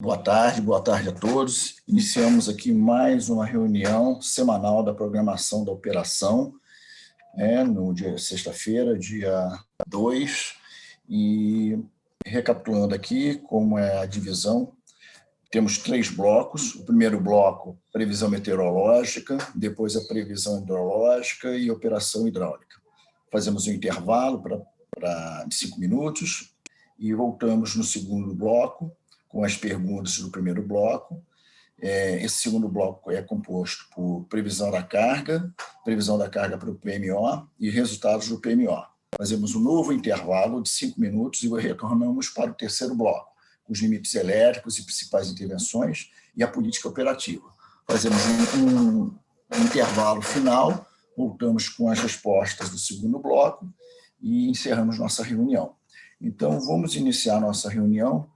Boa tarde a todos. Iniciamos aqui mais uma reunião semanal da programação da operação, no dia sexta-feira, dia 2, e recapitulando aqui como é a divisão, temos 3 blocos. O primeiro bloco, previsão meteorológica, depois a previsão hidrológica e operação hidráulica. Fazemos um intervalo de 5 minutos e voltamos no segundo bloco, com as perguntas do primeiro bloco. Esse segundo bloco é composto por previsão da carga para o PMO e resultados do PMO. Fazemos um novo intervalo de 5 minutos e retornamos para o terceiro bloco, os limites elétricos e principais intervenções e a política operativa. Fazemos um intervalo final, voltamos com as respostas do segundo bloco e encerramos nossa reunião. Então, vamos iniciar nossa reunião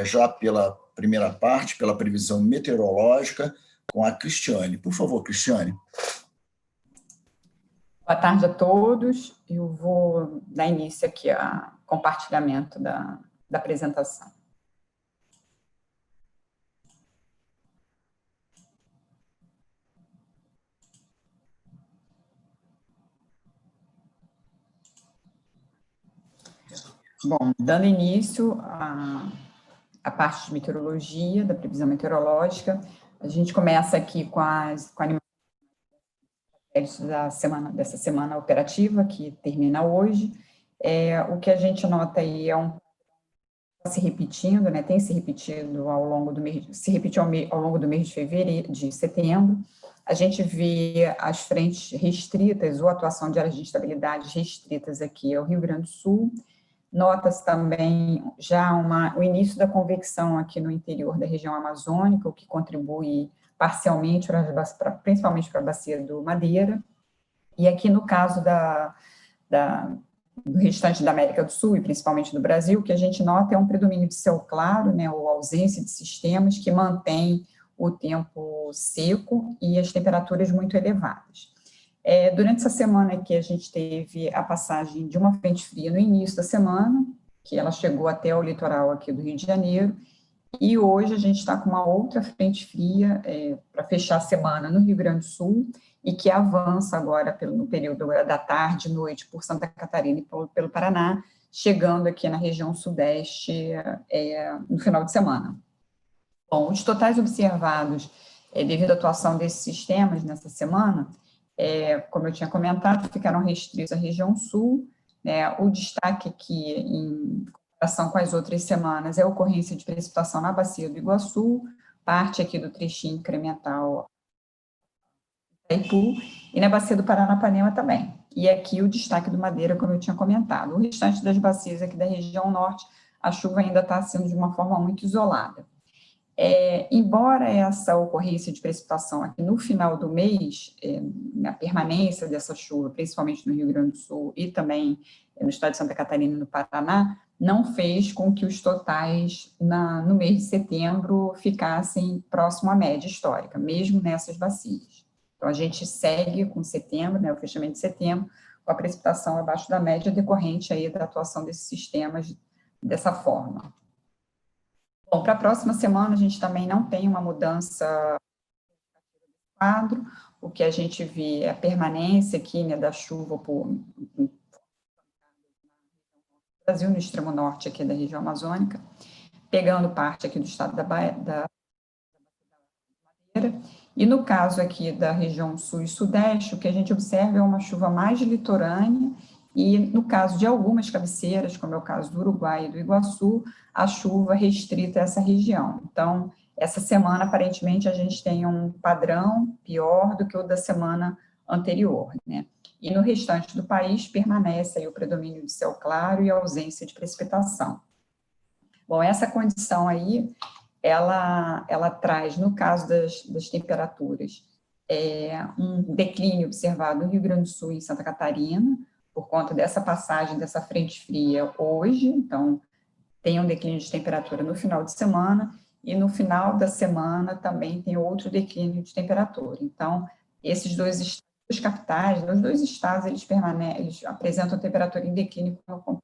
já pela primeira parte, pela previsão meteorológica, com a Cristiane. Por favor, Cristiane. Boa tarde a todos. Eu vou dar início aqui ao compartilhamento da apresentação. Bom, dando início a parte de meteorologia, da previsão meteorológica, a gente começa aqui com a animação dessa semana operativa, que termina hoje. O que a gente nota aí se repetindo, né, tem se repetido ao longo do mês, se repetiu ao longo do mês de fevereiro, de setembro. A gente vê as frentes restritas, ou atuação de áreas de instabilidade restritas aqui ao Rio Grande do Sul. Nota-se também já o início da convecção aqui no interior da região amazônica, o que contribui parcialmente, principalmente para a bacia do Madeira. E aqui no caso do restante da América do Sul, e principalmente do Brasil, o que a gente nota é um predomínio de céu claro, né, ou ausência de sistemas que mantém o tempo seco e as temperaturas muito elevadas. Durante essa semana aqui, a gente teve a passagem de uma frente fria no início da semana, que ela chegou até o litoral aqui do Rio de Janeiro, e hoje a gente está com uma outra frente fria para fechar a semana no Rio Grande do Sul, e que avança agora no período da tarde e noite por Santa Catarina e pelo Paraná, chegando aqui na região sudeste no final de semana. Bom, os totais observados devido à atuação desses sistemas nessa semana, como eu tinha comentado, ficaram restritos à região sul, né? O destaque aqui, em comparação com as outras semanas, é a ocorrência de precipitação na bacia do Iguaçu, parte aqui do trechinho incremental Itaipu, e na bacia do Paranapanema também. E aqui o destaque do Madeira, como eu tinha comentado. O restante das bacias aqui da região norte, a chuva ainda está sendo de uma forma muito isolada. Embora essa ocorrência de precipitação aqui no final do mês, na permanência dessa chuva, principalmente no Rio Grande do Sul e também no estado de Santa Catarina e no Paraná, não fez com que os totais no mês de setembro ficassem próximo à média histórica, mesmo nessas bacias. Então, a gente segue com setembro, né, o fechamento de setembro, com a precipitação abaixo da média decorrente aí da atuação desses sistemas dessa forma. Bom, para a próxima semana, a gente também não tem uma mudança do quadro. O que a gente vê é a permanência aqui, né, da chuva no Brasil, no extremo norte aqui da região amazônica, pegando parte aqui do estado da Madeira. E no caso aqui da região sul e sudeste, o que a gente observa é uma chuva mais litorânea, e no caso de algumas cabeceiras, como é o caso do Uruguai e do Iguaçu, a chuva restrita a essa região. Então, essa semana, aparentemente, a gente tem um padrão pior do que o da semana anterior, né? E no restante do país, permanece aí o predomínio de céu claro e a ausência de precipitação. Bom, essa condição aí, ela traz, no caso das temperaturas, um declínio observado no Rio Grande do Sul e em Santa Catarina, por conta dessa passagem dessa frente fria hoje. Então, tem um declínio de temperatura no final de semana, e no final da semana também tem outro declínio de temperatura. Então, esses dois capitais, os dois estados, eles apresentam temperatura em declínio como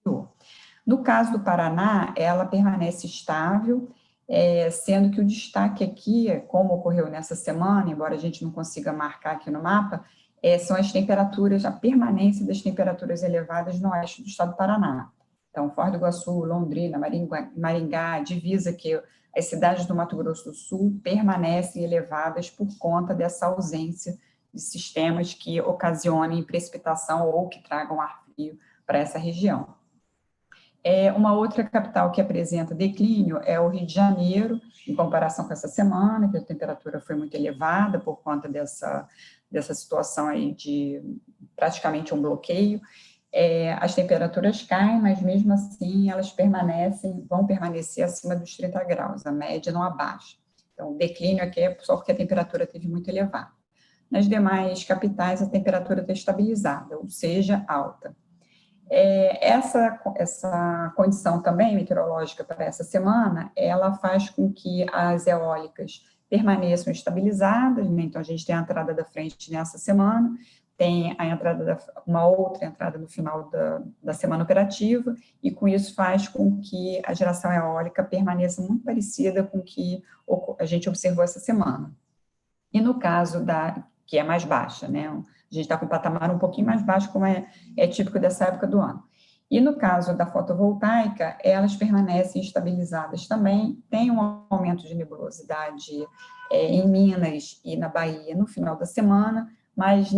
anterior. No caso do Paraná, ela permanece estável, sendo que o destaque aqui, como ocorreu nessa semana, embora a gente não consiga marcar aqui no mapa, são as temperaturas, a permanência das temperaturas elevadas no oeste do estado do Paraná. Então, Foz do Iguaçu, Londrina, Maringá, divisa que as cidades do Mato Grosso do Sul permanecem elevadas por conta dessa ausência de sistemas que ocasionem precipitação ou que tragam ar frio para essa região. Uma outra capital que apresenta declínio é o Rio de Janeiro, em comparação com essa semana, que a temperatura foi muito elevada por conta dessa situação aí de praticamente um bloqueio. As temperaturas caem, mas mesmo assim elas vão permanecer acima dos 30 graus, a média não abaixa. Então, o declínio aqui é só porque a temperatura esteve muito elevada. Nas demais capitais, a temperatura está estabilizada, ou seja, alta. Essa condição também meteorológica para essa semana, ela faz com que as eólicas permaneçam estabilizadas, né? Então a gente tem a entrada da frente nessa semana, tem uma outra entrada no final da semana operativa, e com isso faz com que a geração eólica permaneça muito parecida com o que a gente observou essa semana. E no caso que é mais baixa, né? A gente está com um patamar um pouquinho mais baixo, como é típico dessa época do ano. E no caso da fotovoltaica, elas permanecem estabilizadas também, tem um aumento de nebulosidade em Minas e na Bahia no final da semana, mas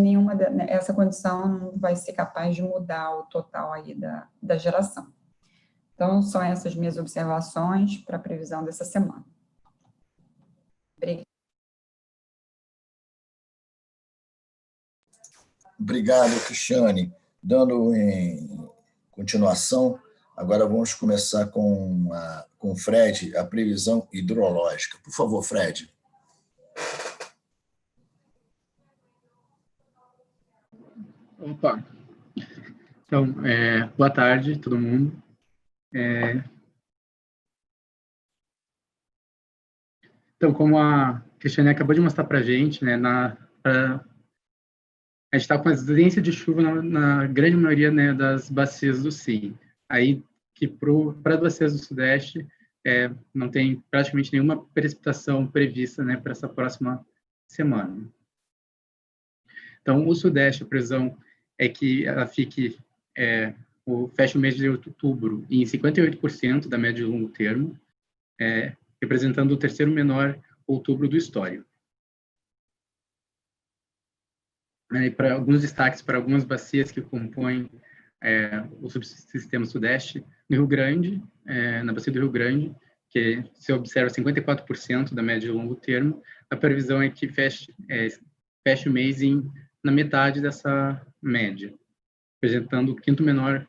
essa condição não vai ser capaz de mudar o total aí da geração. Então, são essas minhas observações para a previsão dessa semana. Obrigada. Obrigado, Cristiane. Dando em continuação, agora vamos começar com o Fred, a previsão hidrológica. Por favor, Fred. Opa. Então, boa tarde, todo mundo. Então, como a Cristiane acabou de mostrar para a gente, né, a gente está com a ausência de chuva na grande maioria, né, das bacias do Sul. Aí, que para as bacias do Sudeste, não tem praticamente nenhuma precipitação prevista, né, para essa próxima semana. Então, o Sudeste, a previsão é que ela feche o mês de outubro em 58% da média de longo termo, representando o terceiro menor outubro do histórico. Para alguns destaques para algumas bacias que compõem o subsistema Sudeste, no Rio Grande, na bacia do Rio Grande, que se observa 54% da média de longo termo, a previsão é que feche o mês na metade dessa média, representando o quinto menor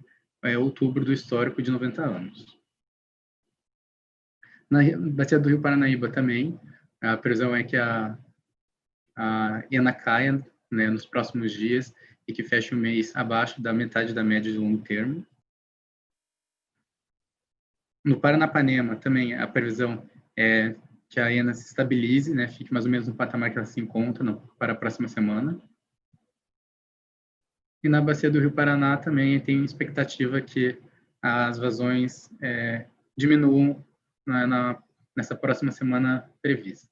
outubro do histórico de 90 anos. Na bacia do Rio Paranaíba também, a previsão é que a ENA caia, né, nos próximos dias e que feche o mês abaixo da metade da média de longo termo. No Paranapanema também a previsão é que a ENA se estabilize, né, fique mais ou menos no patamar que ela se encontra para a próxima semana. E na bacia do Rio Paraná também tem expectativa que as vazões diminuam nessa próxima semana prevista.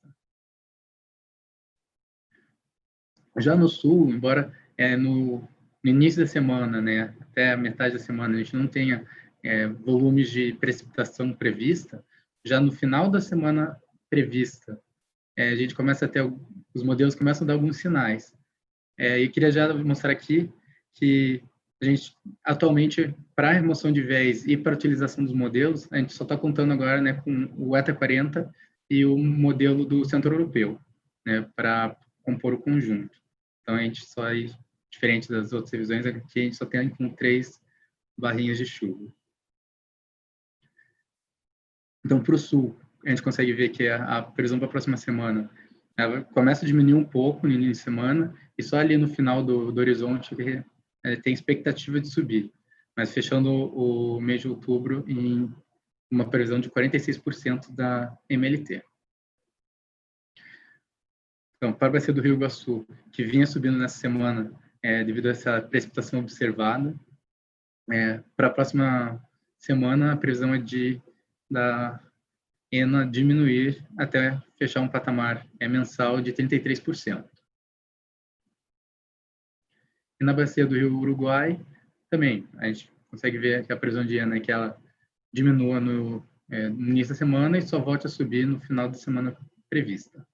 Já no Sul, embora no início da semana, né, até a metade da semana, a gente não tenha volumes de precipitação prevista, já no final da semana prevista, a gente começa a ter, os modelos começam a dar alguns sinais. Eu queria já mostrar aqui que a gente, atualmente, para a remoção de viés e para a utilização dos modelos, a gente só está contando agora, né, com o ETA 40 e o modelo do Centro Europeu, né, para compor o conjunto. Então, a gente só, diferente das outras revisões, aqui a gente só tem com 3 barrinhas de chuva. Então, para o Sul, a gente consegue ver que a previsão para a próxima semana ela começa a diminuir um pouco no início de semana, e só ali no final do horizonte tem expectativa de subir, mas fechando o mês de outubro em uma previsão de 46% da MLT. Então, para a bacia do Rio Iguaçu, que vinha subindo nessa semana devido a essa precipitação observada, para a próxima semana a previsão é ENA diminuir até fechar um patamar mensal de 33%. E na bacia do Rio Uruguai, também, a gente consegue ver que a previsão de ENA é que ela diminua no início da semana e só volte a subir no final da semana prevista.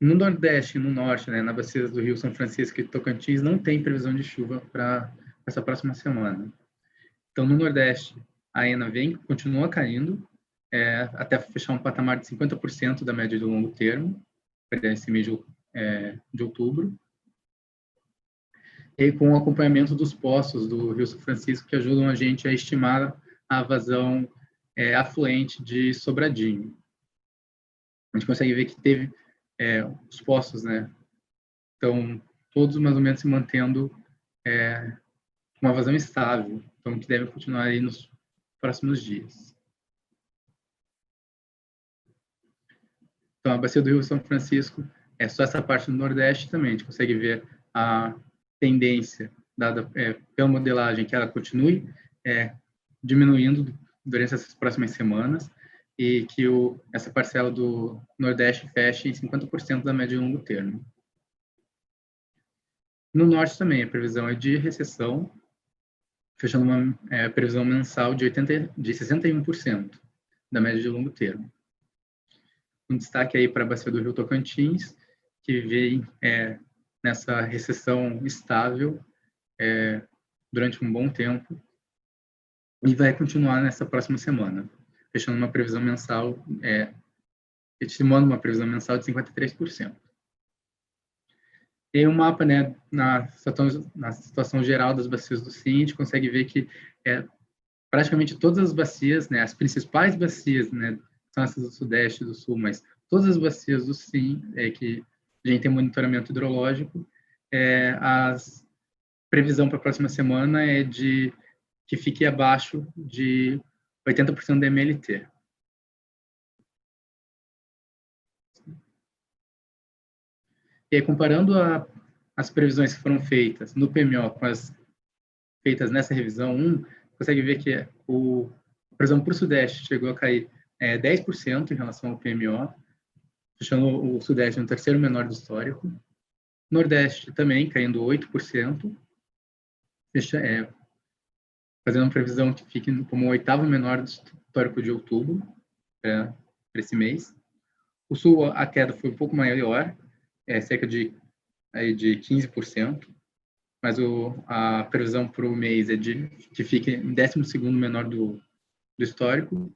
No Nordeste e no Norte, na bacia do Rio São Francisco e Tocantins, não tem previsão de chuva para essa próxima semana. Então, no Nordeste, a ENA continua caindo, até fechar um patamar de 50% da média de longo termo, para esse mês de outubro, e com o acompanhamento dos poços do Rio São Francisco, que ajudam a gente a estimar a vazão afluente de Sobradinho. A gente consegue ver que teve os poços, estão todos mais ou menos se mantendo com uma vazão estável, então que deve continuar aí nos próximos dias. Então, a bacia do Rio São Francisco é só essa parte do Nordeste também, a gente consegue ver a tendência dada pela modelagem que ela continue diminuindo durante essas próximas semanas e que essa parcela do Nordeste feche em 50% da média de longo termo. No Norte também, a previsão é de recessão, fechando uma previsão mensal de 61% da média de longo termo. Um destaque aí para a bacia do Rio Tocantins, que vem nessa recessão estável durante um bom tempo e vai continuar nessa próxima semana, fechando uma previsão mensal, estimando uma previsão mensal de 53%. Tem um mapa, na situação geral das bacias do SIM, a gente consegue ver que praticamente todas as bacias, as principais bacias, são essas do Sudeste e do Sul, mas todas as bacias do SIM, que a gente tem monitoramento hidrológico, a previsão para a próxima semana é de que fique abaixo de 80% da MLT. E aí, comparando as previsões que foram feitas no PMO com as feitas nessa revisão 1, consegue ver que a previsão para o Sudeste chegou a cair 10% em relação ao PMO, fechando o Sudeste no terceiro menor do histórico. Nordeste também caindo 8%, fazendo uma previsão que fique como o oitavo menor do histórico de outubro para esse mês. O Sul, a queda foi um pouco maior, cerca de 15%, mas a previsão para o mês é de que fique em 12º menor do histórico.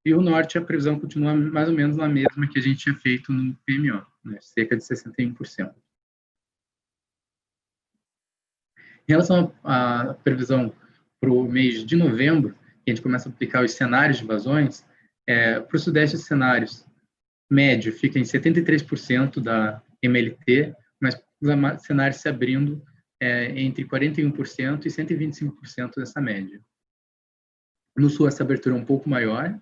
E o Norte, a previsão continua mais ou menos na mesma que a gente tinha feito no PMO, cerca de 61%. Em relação à previsão para o mês de novembro, que a gente começa a aplicar os cenários de vazões, para o Sudeste, os cenários médio fica em 73% da MLT, mas os cenários se abrindo entre 41% e 125% dessa média. No Sul, essa abertura é um pouco maior,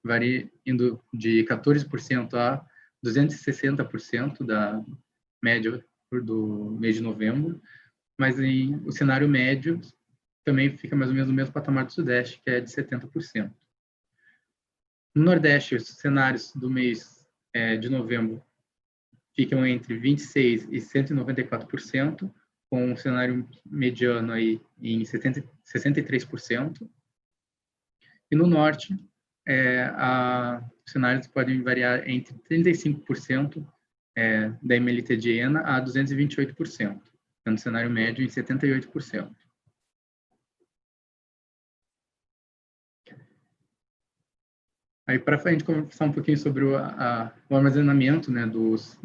varia indo de 14% a 260% da média do mês de novembro, mas o cenário médio também fica mais ou menos no mesmo patamar do Sudeste, que é de 70%. No Nordeste, os cenários do mês de novembro ficam entre 26% e 194%, com um cenário mediano aí em 63%. E no Norte, os cenários podem variar entre 35% da MLT de ENA a 228%, tendo cenário médio em 78%. Aí, para a gente conversar um pouquinho sobre o armazenamento dos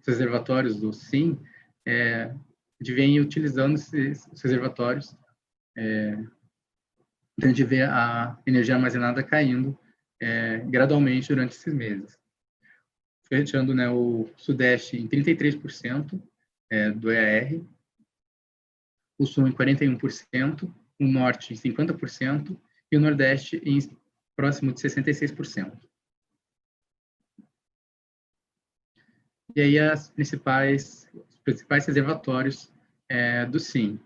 reservatórios do SIM, a gente vem utilizando esses reservatórios, então a gente vê a energia armazenada caindo gradualmente durante esses meses. Fechando o Sudeste em 33% do EAR, o Sul em 41%, o Norte em 50% e o Nordeste em próximo de 66%. E aí os principais reservatórios do SIM.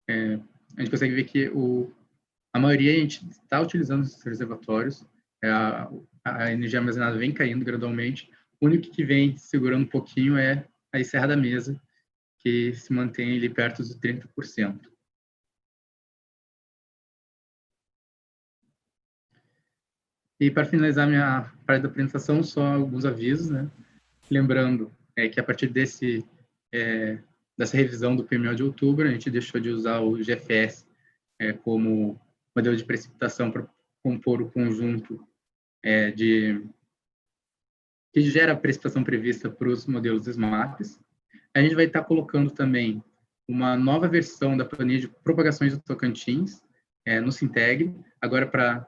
A gente consegue ver que A maioria a gente está utilizando esses reservatórios, a energia armazenada vem caindo gradualmente, o único que vem segurando um pouquinho é a Serra da Mesa, que se mantém ali perto dos 30%. E para finalizar minha parte da apresentação, só alguns avisos, né? Lembrando que a partir dessa revisão do PMO de outubro, a gente deixou de usar o GFS como modelo de precipitação para compor o conjunto que gera a precipitação prevista para os modelos SMAPs. A gente vai estar colocando também uma nova versão da planilha de propagações do Tocantins no Sintegre, agora para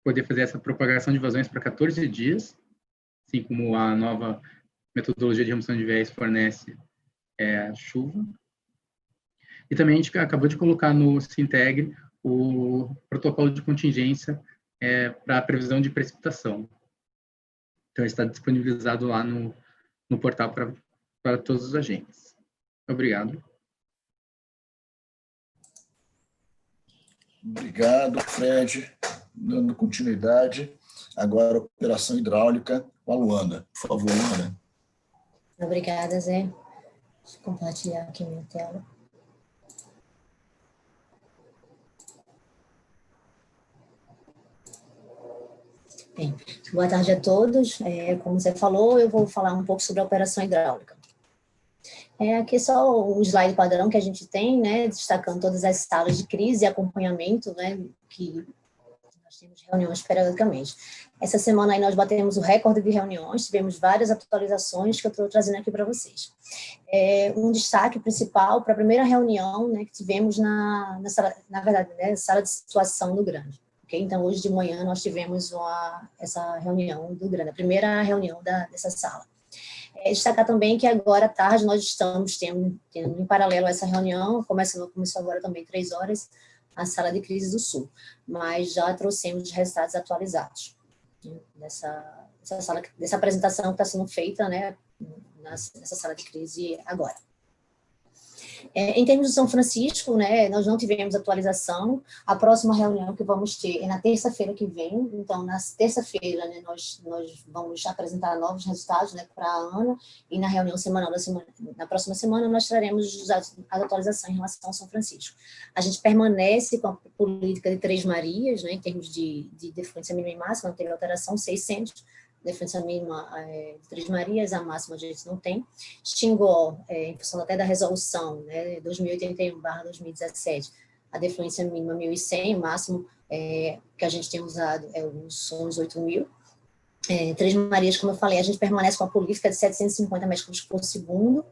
poder fazer essa propagação de vazões para 14 dias, assim como a nova metodologia de remoção de viés fornece a chuva. E também a gente acabou de colocar no Sintegre o protocolo de contingência para a previsão de precipitação. Então, está disponibilizado lá no portal para todos os agentes. Obrigado. Obrigado, Fred. Dando continuidade, agora a operação hidráulica com a Luana. Por favor, Luana. Obrigada, Zé. Deixa eu compartilhar aqui minha tela. Bem, boa tarde a todos. Como você falou, eu vou falar um pouco sobre a operação hidráulica. Aqui é só o slide padrão que a gente tem, né, destacando todas as salas de crise e acompanhamento, né, que nós temos reuniões periodicamente. Essa semana aí nós batemos o recorde de reuniões, tivemos várias atualizações que eu estou trazendo aqui para vocês. Um destaque principal para a primeira reunião, né, que tivemos na sala, na verdade, né, sala de situação do Grande. Okay? Então, hoje de manhã nós tivemos essa reunião do Grande, a primeira reunião dessa sala. Destacar também que agora à tarde nós estamos tendo em paralelo a essa reunião, começou agora também 3 horas, a sala de crise do Sul, mas já trouxemos os resultados atualizados dessa apresentação que está sendo feita, né, nessa sala de crise agora. Em termos de São Francisco, né, nós não tivemos atualização. A próxima reunião que vamos ter é na terça-feira que vem. Então, na terça-feira, né, nós vamos apresentar novos resultados, né, para a Ana, e na reunião semanal na próxima semana nós traremos a atualização em relação ao São Francisco. A gente permanece com a política de Três Marias, né, em termos de defluência mínima e máxima, não teve alteração, 600. Defluência mínima de Três Marias, a máxima a gente não tem. Xingó, em função até da resolução, né, 2081/2017, a defluência mínima 1.100, o máximo que a gente tem usado são os 8.000. Três Marias, como eu falei, a gente permanece com a política de 750 metros cúbicos por segundo,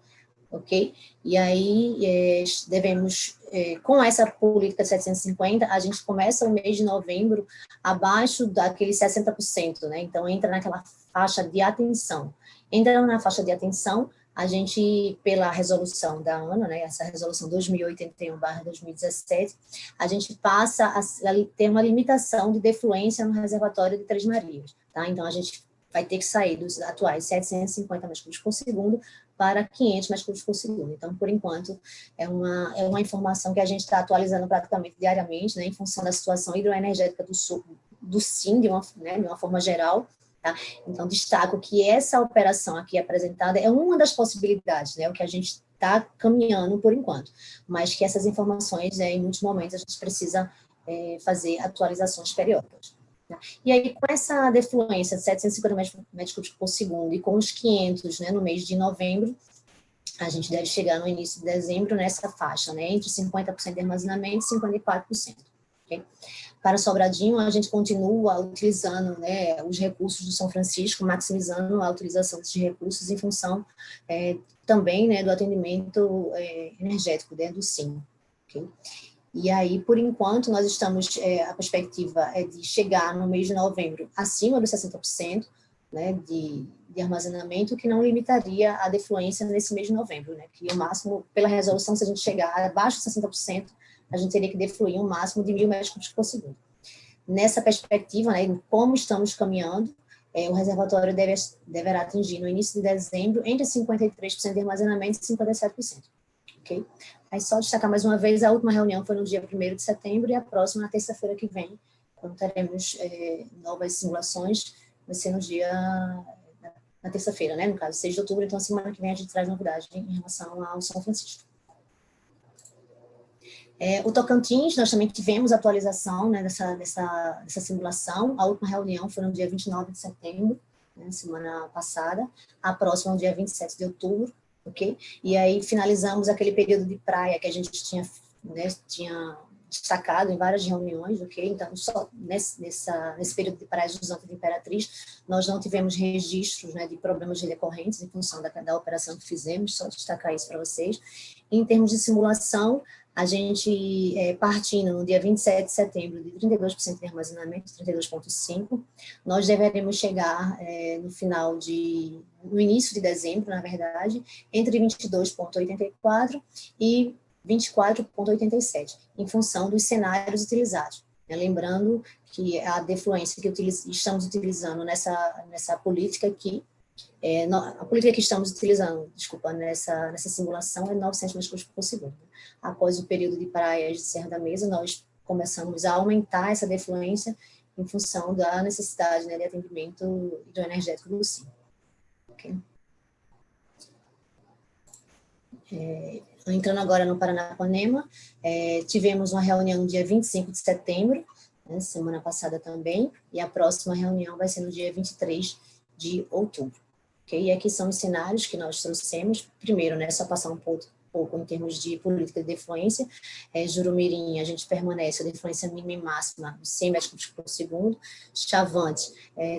ok? E aí devemos, com essa política de 750, a gente começa o mês de novembro abaixo daqueles 60%, né? Então, entra naquela faixa de atenção. Entrando na faixa de atenção, a gente, pela resolução da ANA, né, essa resolução 2081/2017, a gente passa a ter uma limitação de defluência no reservatório de Três Marias, tá? Então, a gente vai ter que sair dos atuais 750 metros cúbicos por segundo para 500 metros cúbicos por segundo. Então, por enquanto, é uma informação que a gente está atualizando praticamente diariamente, né, em função da situação hidroenergética do SIM, de uma forma geral. Tá? Então, destaco que essa operação aqui apresentada é uma das possibilidades, né, o que a gente está caminhando por enquanto, mas que essas informações, em muitos momentos, a gente precisa fazer atualizações periódicas. E aí, com essa defluência de 750 metros cúbicos por segundo e com os 500, né, no mês de novembro, a gente deve chegar no início de dezembro nessa faixa, né, entre 50% de armazenamento e 54%. Okay? Para Sobradinho, a gente continua utilizando, né, os recursos do São Francisco, maximizando a utilização desses recursos em função também, né, do atendimento energético dentro do SIM. Okay? E aí, por enquanto, nós estamos, a perspectiva é de chegar no mês de novembro acima dos 60%, né, de armazenamento, que não limitaria a defluência nesse mês de novembro, né, que o máximo, pela resolução, se a gente chegar abaixo de 60%, a gente teria que defluir um máximo de 1.000 metros cúbicos por segundo. Nessa perspectiva, né, como estamos caminhando, o reservatório deverá atingir no início de dezembro entre 53% de armazenamento e 57%. Okay? Aí só destacar mais uma vez, a última reunião foi no dia 1º de setembro e a próxima na terça-feira que vem, quando teremos novas simulações, vai ser no dia, na terça-feira, né, no caso, 6 de outubro, então semana que vem a gente traz novidade em relação ao São Francisco. O Tocantins, nós também tivemos atualização, né, dessa simulação. A última reunião foi no dia 29 de setembro, né, semana passada. A próxima no dia 27 de outubro, ok? E aí finalizamos aquele período de praia que a gente tinha, né, destacado em várias reuniões, ok? Então, só nesse período de praia dos Antas de Imperatriz, nós não tivemos registros, né, de problemas recorrentes em função da operação que fizemos, só destacar isso para vocês. Em termos de simulação, a gente, partindo no dia 27 de setembro de 32% de armazenamento, 32,5%, nós deveremos chegar no início de dezembro, na verdade, entre 22,84% e 24,87%, em função dos cenários utilizados. Lembrando que a defluência que estamos utilizando nessa política aqui, a política que estamos utilizando, desculpa, nessa simulação é 900 metros por segundo. Após o período de praias de Serra da Mesa, nós começamos a aumentar essa defluência em função da necessidade, né, de atendimento hidroenergético do SIM. Okay? Entrando agora no Paranapanema, tivemos uma reunião no dia 25 de setembro, né, semana passada também, e a próxima reunião vai ser no dia 23 de outubro. Okay? E aqui são os cenários que nós trouxemos. Primeiro, né, só passar um pouco em termos de política de defluência. Jurumirim, a gente permanece a defluência mínima e máxima de 100 metros cúbicos por segundo. Chavante,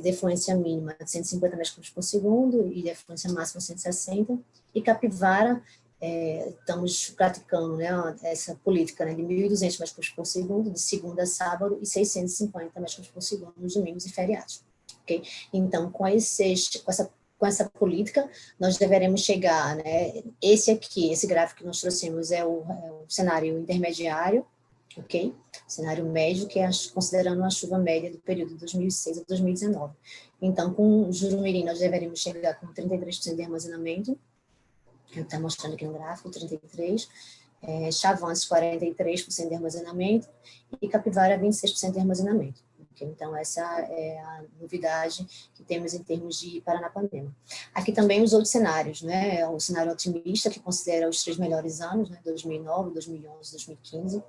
defluência mínima de 150 metros cúbicos por segundo e defluência máxima 160. E Capivara, estamos praticando, né, essa política, né, de 1.200 metros cúbicos por segundo, de segunda a sábado, e 650 metros cúbicos por segundo nos domingos e feriados. Okay? Então, com essa política, nós deveremos chegar, né, esse gráfico que nós trouxemos é o cenário intermediário, ok? Cenário médio, que é considerando a chuva média do período de 2006 a 2019. Então, com Jurumirim, nós deveremos chegar com 33% de armazenamento, está mostrando aqui no gráfico, 33%, Chavantes, 43% de armazenamento, e Capivara, 26% de armazenamento. Então, essa é a novidade que temos em termos de Paranapanema. Aqui também os outros cenários, né? O cenário otimista, que considera os 3 melhores anos, né? 2009, 2011, 2015,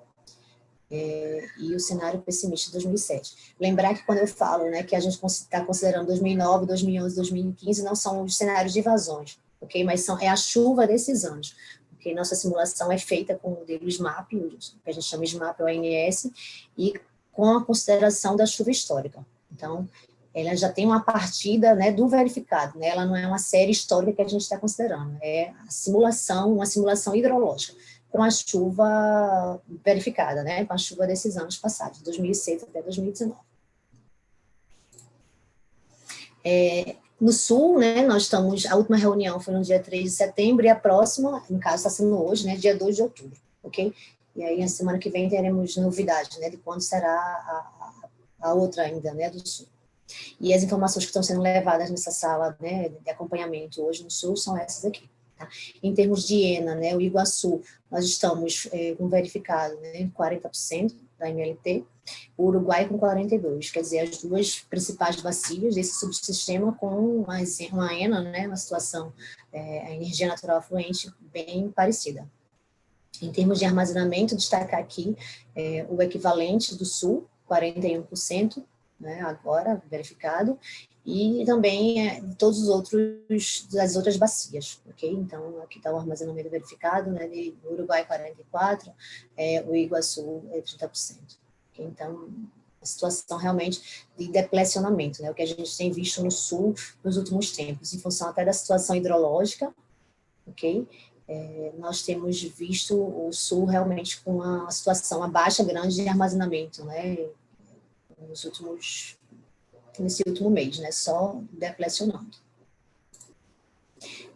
e o cenário pessimista, 2007. Lembrar que quando eu falo, né, que a gente está considerando 2009, 2011, 2015, não são os cenários de evasões, ok? Mas é a chuva desses anos. Okay? Nossa simulação é feita com o modelo SMAP, que a gente chama SMAP, ou ANS, e com a consideração da chuva histórica. Então, ela já tem uma partida, né, do verificado, né? Ela não é uma série histórica que a gente está considerando, é uma simulação hidrológica, com a chuva verificada, né, com a chuva desses anos passados, 2006 até 2019. No Sul, né, a última reunião foi no dia 3 de setembro, e a próxima, no caso, está sendo hoje, né, dia 2 de outubro, ok? E aí, na semana que vem, teremos novidades, né, de quando será a outra ainda, né, do Sul. E as informações que estão sendo levadas nessa sala, né, de acompanhamento hoje no Sul são essas aqui. Tá? Em termos de ENA, né, o Iguaçu, nós estamos com verificado, né, 40% da MLT, o Uruguai com 42%, quer dizer, as duas principais bacias desse subsistema com uma ENA, né, uma situação, a energia natural afluente bem parecida. Em termos de armazenamento, destacar aqui o equivalente do Sul, 41%, né, agora verificado, e também todos os outros, das outras bacias, ok? Então, aqui está o armazenamento verificado, né, de Uruguai 44%, o Iguaçu 30%. Okay? Então, a situação realmente de deplecionamento, né, o que a gente tem visto no Sul nos últimos tempos, em função até da situação hidrológica, ok? Nós temos visto o Sul realmente com uma situação, baixa grande de armazenamento, né, nesse último mês, né, só deplecionando.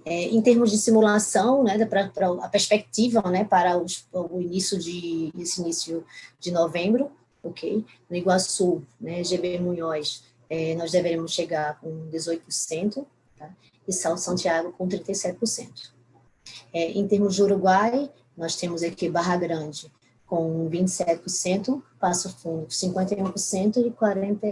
Em termos de simulação, né, para a perspectiva, né, para o início de novembro, ok? No Iguaçu, né, GB Munhoz, nós deveremos chegar com 18%, tá? E São Santiago com 37%. Em termos de Uruguai, nós temos aqui Barra Grande com 27%, Passo Fundo 51%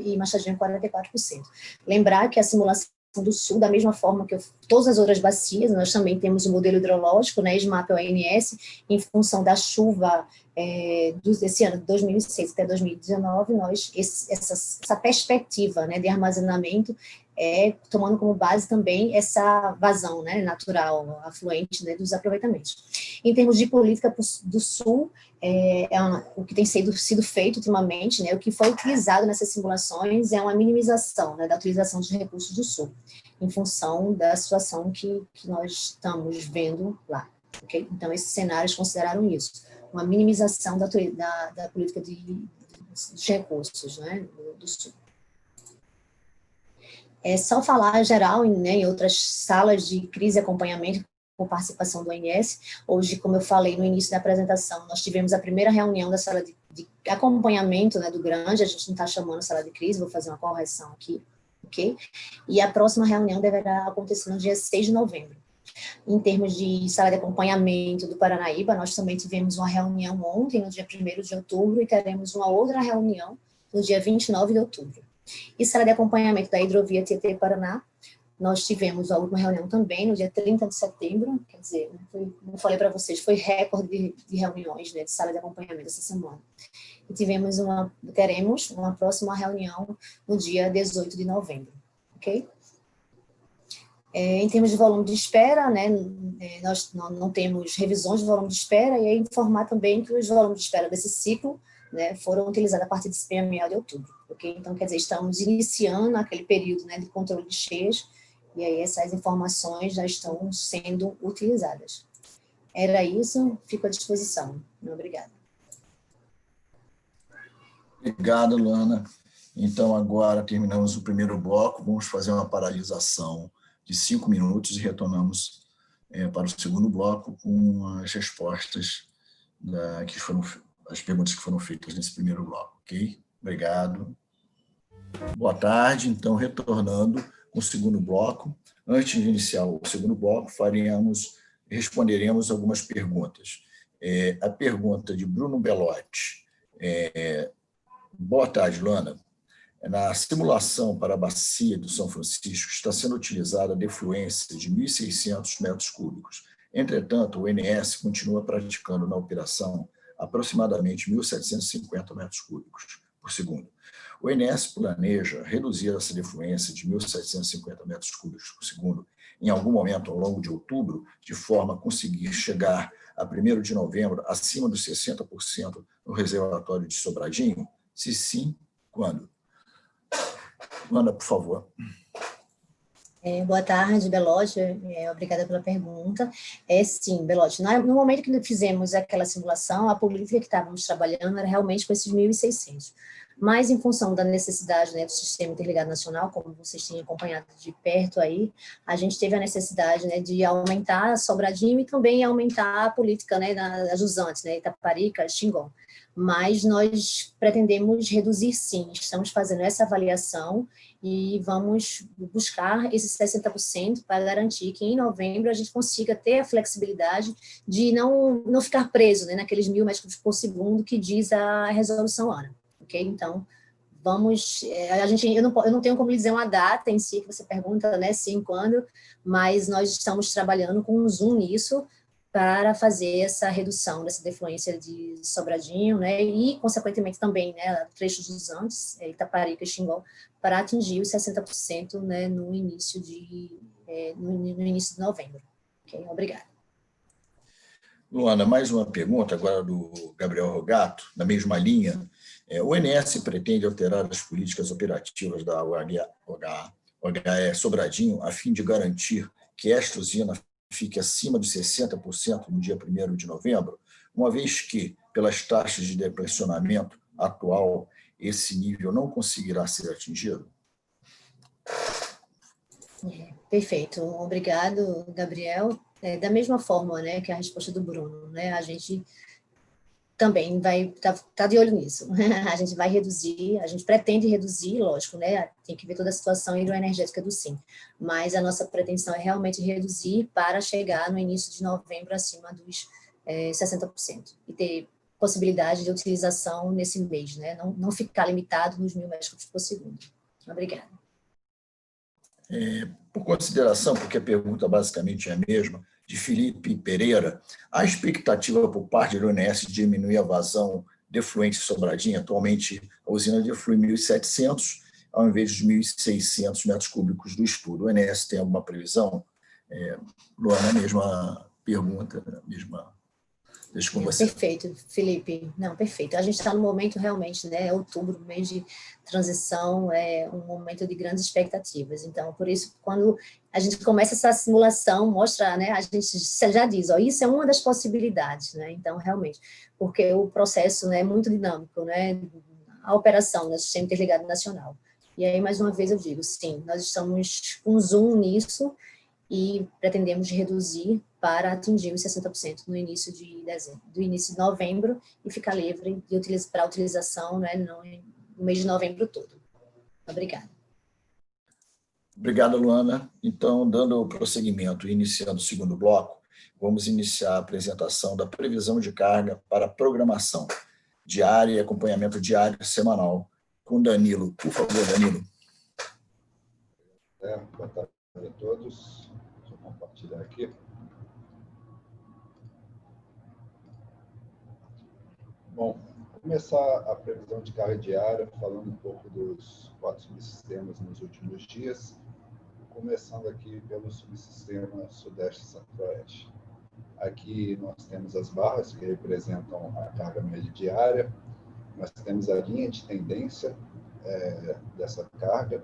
e Machadinha 44%. Lembrar que a simulação do Sul, da mesma forma que todas as outras bacias, nós também temos o modelo hidrológico, né, SMAP-ONS, em função da chuva desse ano, de 2006 até 2019, essa perspectiva, né, de armazenamento, tomando como base também essa vazão, né, natural, afluente, né, dos aproveitamentos. Em termos de política do Sul, o que tem sido feito ultimamente, né, o que foi utilizado nessas simulações é uma minimização, né, da utilização dos recursos do Sul, em função da situação que nós estamos vendo lá. Okay? Então, esses cenários consideraram isso, uma minimização da política dos recursos, né, do Sul. É só falar geral, né, em outras salas de crise e acompanhamento com participação do ONS. Hoje, como eu falei no início da apresentação, nós tivemos a primeira reunião da sala de acompanhamento, né, do grande, a gente não está chamando sala de crise, vou fazer uma correção aqui, ok? E a próxima reunião deverá acontecer no dia 6 de novembro. Em termos de sala de acompanhamento do Paranaíba, nós também tivemos uma reunião ontem, no dia 1º de outubro, e teremos uma outra reunião no dia 29 de outubro. E sala de acompanhamento da hidrovia Tietê-Paraná, nós tivemos a última reunião também, no dia 30 de setembro, quer dizer, como falei para vocês, foi recorde de reuniões, né, de sala de acompanhamento essa semana. E teremos uma próxima reunião no dia 18 de novembro, ok? Em termos de volume de espera, né, nós não temos revisões de volume de espera, e informar também que os volumes de espera desse ciclo, né, foram utilizados a partir desse primeiro de outubro, ok? Então, quer dizer, estamos iniciando aquele período, né, de controle de cheias, e aí essas informações já estão sendo utilizadas. Era isso, fico à disposição. Obrigada. Obrigado, Luana. Então, agora terminamos o primeiro bloco, vamos fazer uma paralisação de 5 minutos e retornamos para o segundo bloco com as respostas as perguntas que foram feitas nesse primeiro bloco, ok? Obrigado. Boa tarde. Então, retornando com o segundo bloco. Antes de iniciar o segundo bloco, responderemos algumas perguntas. A pergunta de Bruno Belotti. Boa tarde, Luana. Na simulação para a bacia do São Francisco está sendo utilizada a defluência de 1.600 metros cúbicos. Entretanto, o ONS continua praticando na operação aproximadamente 1.750 metros cúbicos por segundo. O ONS planeja reduzir essa defluência de 1.750 metros cúbicos por segundo em algum momento ao longo de outubro, de forma a conseguir chegar a 1º de novembro acima dos 60% no reservatório de Sobradinho? Se sim, quando? Ana, por favor. Boa tarde, Belotti, obrigada pela pergunta. Sim, Belotti, no momento que fizemos aquela simulação, a política que estávamos trabalhando era realmente com esses 1.600. Mas, em função da necessidade, né, do Sistema Interligado Nacional, como vocês têm acompanhado de perto aí, a gente teve a necessidade, né, de aumentar Sobradinho e também aumentar a política, né, das usantes, né, Itaparica, Xingon. Mas nós pretendemos reduzir, sim, estamos fazendo essa avaliação e vamos buscar esses 60% para garantir que em novembro a gente consiga ter a flexibilidade de não ficar preso, né, naqueles 1.000 metros cúbicos por segundo que diz a resolução ANA. Ok? Então, vamos... eu não tenho como dizer uma data em si, que você pergunta, né, sim, quando, mas nós estamos trabalhando com um zoom nisso para fazer essa redução dessa defluência de Sobradinho, né, e, consequentemente, também, né, trechos dos Andes, Itaparica e Xingon, para atingir os 60%, né, no início de novembro. Ok? Obrigada. Luana, mais uma pergunta agora do Gabriel Rogato, na mesma linha. O ONS pretende alterar as políticas operativas da OHE Sobradinho a fim de garantir que esta usina fique acima dos 60% no dia 1º de novembro, uma vez que, pelas taxas de depressionamento atual, esse nível não conseguirá ser atingido? Perfeito. Obrigado, Gabriel. Da mesma forma, né, que a resposta do Bruno, né, a gente também vai tá de olho nisso. A gente vai reduzir, a gente pretende reduzir, lógico, né, tem que ver toda a situação hidroenergética do SIM, mas a nossa pretensão é realmente reduzir para chegar no início de novembro acima dos 60% e ter possibilidade de utilização nesse mês, né? Não ficar limitado nos 1.000 metros cúbicos por segundo. Obrigada. Por consideração, porque a pergunta basicamente é a mesma, de Felipe Pereira, a expectativa por parte do ONS de diminuir a vazão de efluente Sobradinho. Atualmente, a usina deflui 1.700 ao invés de 1.600 metros cúbicos do estudo. O ONS tem alguma previsão? Luana, a mesma pergunta, deixa com você. Perfeito, Felipe. Não, perfeito. A gente está no momento realmente, né? Outubro, mês de transição, é um momento de grandes expectativas. Então, por isso, quando a gente começa essa simulação, mostra, né? A gente já diz, ó, isso é uma das possibilidades, né? Então, realmente, porque o processo, né, é muito dinâmico, né? A operação, né, Sistema Interligado Nacional. E aí, mais uma vez, eu digo, sim, nós estamos com zoom nisso e pretendemos reduzir para atingir os 60% no início de dezembro, do início de novembro, e ficar livre para utilização, né, no mês de novembro todo. Obrigada. Obrigado, Luana. Então, dando prosseguimento e iniciando o segundo bloco, vamos iniciar a apresentação da previsão de carga para programação diária e acompanhamento diário e semanal com Danilo. Por favor, Danilo. Boa tarde a todos. Deixa eu compartilhar aqui. Bom, vou começar a previsão de carga diária, falando um pouco dos 4 subsistemas nos últimos dias, começando aqui pelo subsistema Sudeste Centro-Oeste. Aqui nós temos as barras, que representam a carga média diária, nós temos a linha de tendência dessa carga,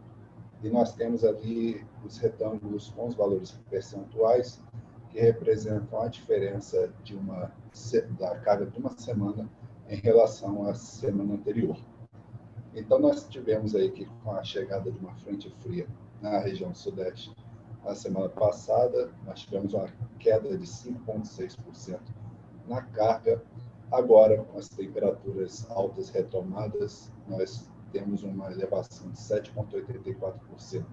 e nós temos ali os retângulos com os valores percentuais, que representam a diferença da carga de uma semana em relação à semana anterior. Então, nós tivemos aí que, com a chegada de uma frente fria na região sudeste, na semana passada, nós tivemos uma queda de 5,6% na carga. Agora, com as temperaturas altas retomadas, nós temos uma elevação de 7,84%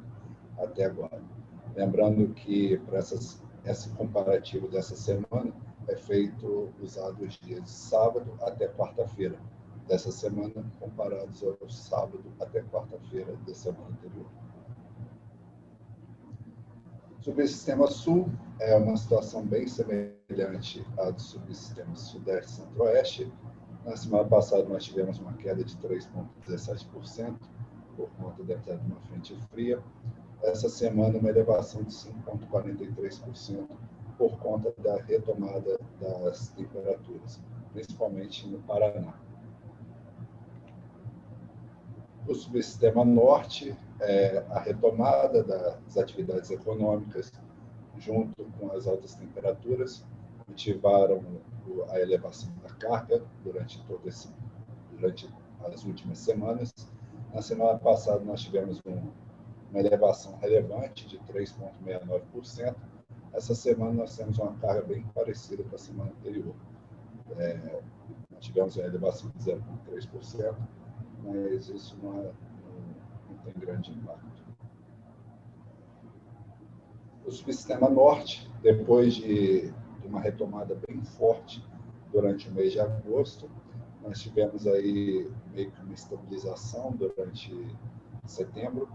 até agora. Lembrando que, para esse comparativo dessa semana, é feito usado os dias de sábado até quarta-feira dessa semana, comparados ao sábado até quarta-feira da semana anterior. Subsistema Sul é uma situação bem semelhante à do subsistema Sudeste Centro-Oeste. Na semana passada, nós tivemos uma queda de 3,17% por conta da entrada de uma frente fria. Essa semana, uma elevação de 5,43% por conta da retomada das temperaturas, principalmente no Paraná. O subsistema Norte, a retomada das atividades econômicas, junto com as altas temperaturas, motivaram a elevação da carga durante as últimas semanas. Na semana passada, nós tivemos uma elevação relevante de 3,69%. Essa semana, nós temos uma carga bem parecida com a semana anterior. Nós tivemos uma elevação de 0,3%, mas isso não tem grande impacto. O subsistema Norte, depois de uma retomada bem forte durante o mês de agosto, nós tivemos aí meio que uma estabilização durante setembro.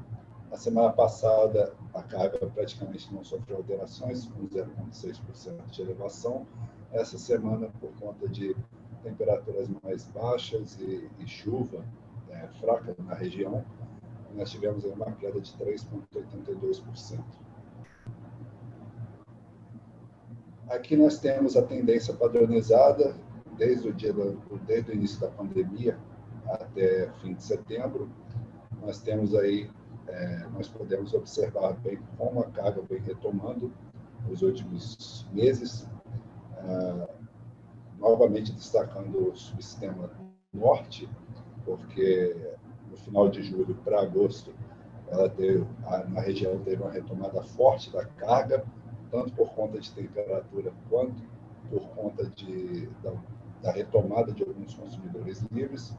Na semana passada, a carga praticamente não sofreu alterações, com 0,6% de elevação. Essa semana, por conta de temperaturas mais baixas e chuva fraca na região, nós tivemos uma queda de 3,82%. Aqui nós temos a tendência padronizada desde o início da pandemia até fim de setembro. Nós temos aí, nós podemos observar bem como a carga vem retomando nos últimos meses, novamente destacando o subsistema Norte, porque no final de julho para agosto, na região teve uma retomada forte da carga, tanto por conta de temperatura quanto por conta da retomada de alguns consumidores livres.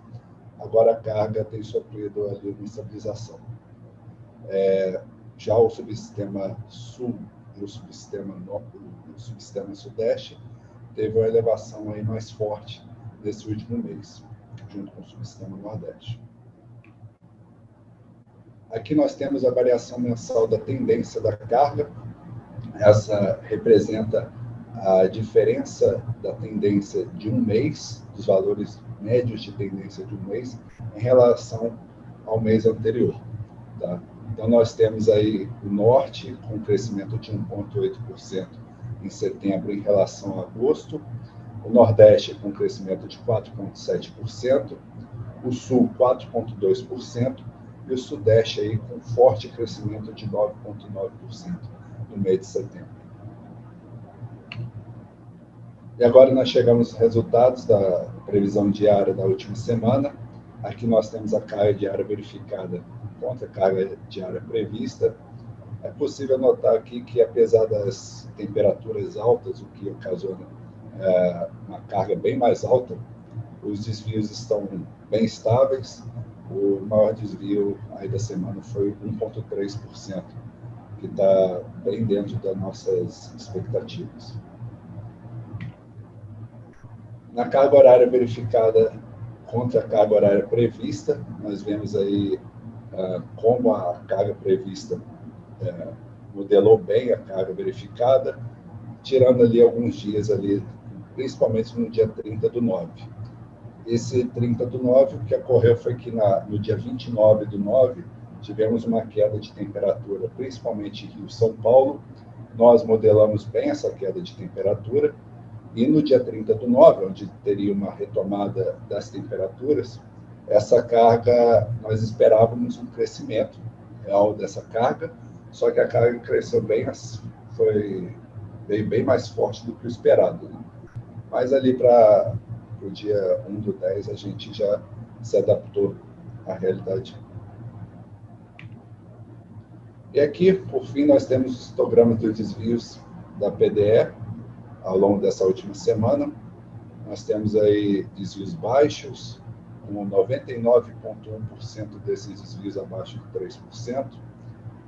Agora a carga tem sofrido ali uma estabilização. Já o subsistema Sul e o subsistema Sudeste teve uma elevação aí mais forte nesse último mês, junto com o subsistema Nordeste. Aqui nós temos a variação mensal da tendência da carga. Essa representa a diferença da tendência de um mês, dos valores médios de tendência de um mês, em relação ao mês anterior. Tá? Então, nós temos aí o Norte com crescimento de 1,8% em setembro em relação a agosto, o Nordeste com crescimento de 4,7%, o Sul 4,2% e o Sudeste aí com forte crescimento de 9,9% no mês de setembro. E agora nós chegamos aos resultados da previsão diária da última semana. Aqui nós temos a carga diária verificada contra a carga diária prevista. É possível notar aqui que, apesar das temperaturas altas, o que ocasiona uma carga bem mais alta, os desvios estão bem estáveis. O maior desvio aí da semana foi 1,3%, que está bem dentro das nossas expectativas. Na carga horária verificada contra a carga horária prevista, nós vemos aí como a carga prevista modelou bem a carga verificada, tirando ali alguns dias ali, principalmente no dia 30/9. Esse 30/9, o que ocorreu foi que no dia 29/9, tivemos uma queda de temperatura, principalmente em Rio-São Paulo. Nós modelamos bem essa queda de temperatura, e no dia 30/9, onde teria uma retomada das temperaturas, essa carga, nós esperávamos um crescimento real dessa carga, só que a carga cresceu veio bem mais forte do que o esperado. Né? Mas ali para o dia 1/10, a gente já se adaptou à realidade. E aqui, por fim, nós temos os histogramas dos desvios da PDE ao longo dessa última semana. Nós temos aí desvios baixos, com 99,1% desses desvios abaixo de 3%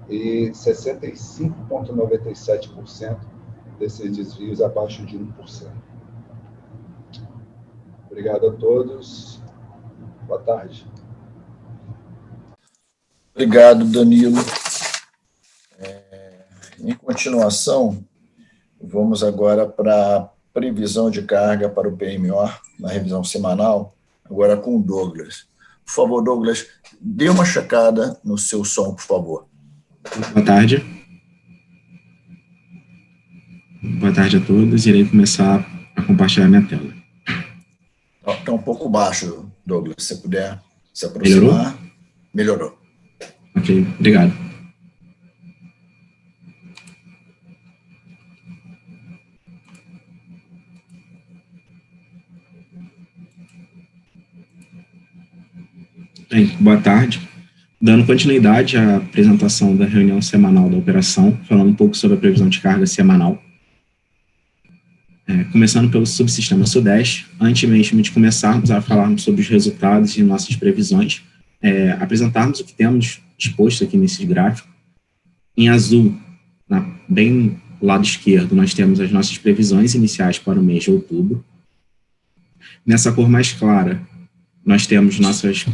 e 65,97% desses desvios abaixo de 1%. Obrigado a todos. Boa tarde. Obrigado, Danilo. Em continuação, vamos agora para a previsão de carga para o PMO, na revisão semanal, agora com o Douglas. Por favor, Douglas, dê uma checada no seu som, por favor. Boa tarde. Boa tarde a todos. Irei começar a compartilhar minha tela. Está um pouco baixo, Douglas. Se você puder se aproximar. Melhorou. Ok, obrigado. Bem, boa tarde. Dando continuidade à apresentação da reunião semanal da operação, falando um pouco sobre a previsão de carga semanal. Começando pelo subsistema Sudeste, antes mesmo de começarmos a falarmos sobre os resultados e nossas previsões, apresentarmos o que temos exposto aqui nesse gráfico. Em azul, bem lado esquerdo, nós temos as nossas previsões iniciais para o mês de outubro. Nessa cor mais clara, nós temos nossas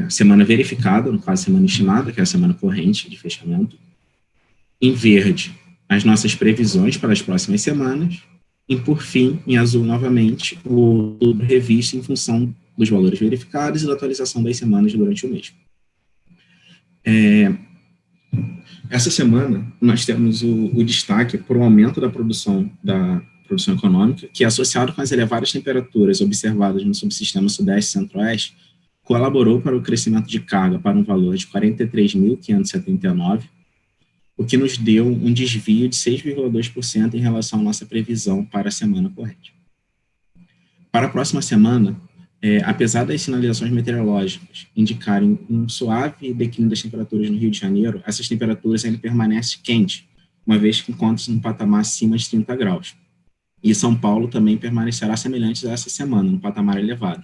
semana verificada, no caso, semana estimada, que é a semana corrente de fechamento. Em verde, as nossas previsões para as próximas semanas. E, por fim, em azul, novamente, o outubro revisto em função dos valores verificados e da atualização das semanas durante o mês. Essa semana, nós temos o destaque por um aumento da produção econômica, que, associado com as elevadas temperaturas observadas no subsistema Sudeste e Centro-Oeste, colaborou para o crescimento de carga para um valor de 43.579, o que nos deu um desvio de 6,2% em relação à nossa previsão para a semana corrente. Para a próxima semana, apesar das sinalizações meteorológicas indicarem um suave declínio das temperaturas no Rio de Janeiro, essas temperaturas ainda permanecem quentes, uma vez que encontram-se num patamar acima de 30 graus. E São Paulo também permanecerá semelhante a essa semana, num patamar elevado.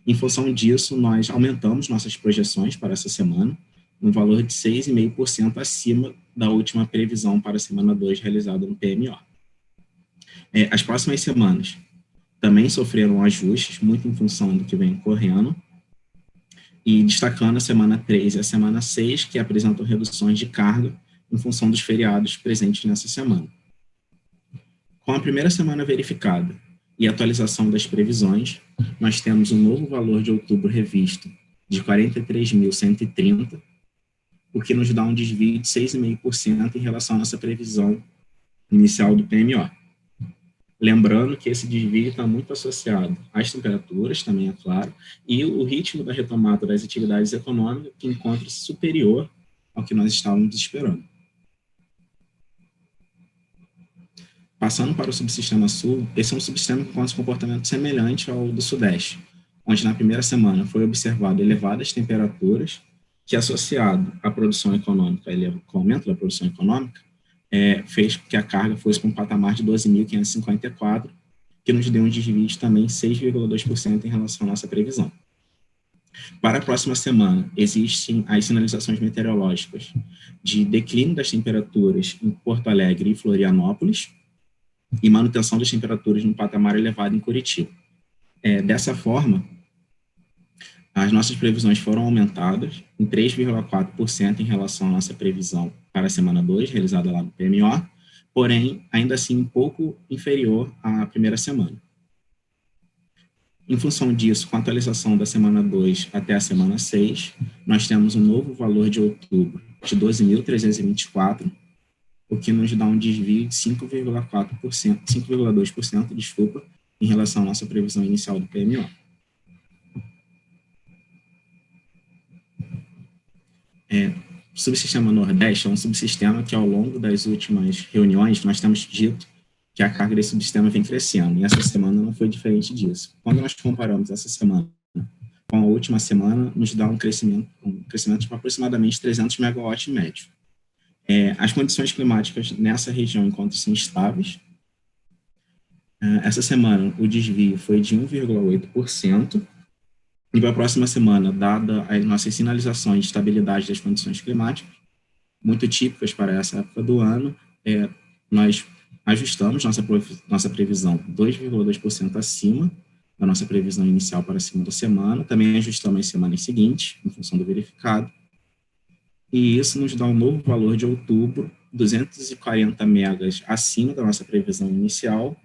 Em função disso, nós aumentamos nossas projeções para essa semana, um valor de 6,5% acima da última previsão para a semana 2 realizada no PMO. As próximas semanas também sofreram ajustes, muito em função do que vem ocorrendo, e destacando a semana 3 e a semana 6, que apresentam reduções de carga em função dos feriados presentes nessa semana. Com a primeira semana verificada e atualização das previsões, nós temos um novo valor de outubro revisto de 43.130, o que nos dá um desvio de 6,5% em relação à nossa previsão inicial do PMO. Lembrando que esse desvio está muito associado às temperaturas, também é claro, e o ritmo da retomada das atividades econômicas, que encontra-se superior ao que nós estávamos esperando. Passando para o subsistema sul, esse é um subsistema que encontra um comportamento semelhante ao do sudeste, onde na primeira semana foi observado elevadas temperaturas, que associado à produção econômica, com o aumento da produção econômica, fez com que a carga fosse para um patamar de 12.554, que nos deu um desvio de também 6,2% em relação à nossa previsão. Para a próxima semana, existem as sinalizações meteorológicas de declínio das temperaturas em Porto Alegre e Florianópolis e manutenção das temperaturas num patamar elevado em Curitiba. Dessa forma, as nossas previsões foram aumentadas em 3,4% em relação à nossa previsão para a semana 2, realizada lá no PMO, porém, ainda assim, um pouco inferior à primeira semana. Em função disso, com a atualização da semana 2 até a semana 6, nós temos um novo valor de outubro de 12.324, o que nos dá um desvio de 5,2%, em relação à nossa previsão inicial do PMO. O subsistema Nordeste é um subsistema que, ao longo das últimas reuniões, nós temos dito que a carga desse subsistema vem crescendo, e essa semana não foi diferente disso. Quando nós comparamos essa semana com a última semana, nos dá um crescimento de aproximadamente 300 megawatts médio. As condições climáticas nessa região encontram-se instáveis. Essa semana, o desvio foi de 1,8%, e para a próxima semana, dada as nossas sinalizações de estabilidade das condições climáticas, muito típicas para essa época do ano, nós ajustamos nossa previsão 2,2% acima da nossa previsão inicial para a segunda semana, também ajustamos as semanas seguintes, em função do verificado, e isso nos dá um novo valor de outubro, 240 megas acima da nossa previsão inicial,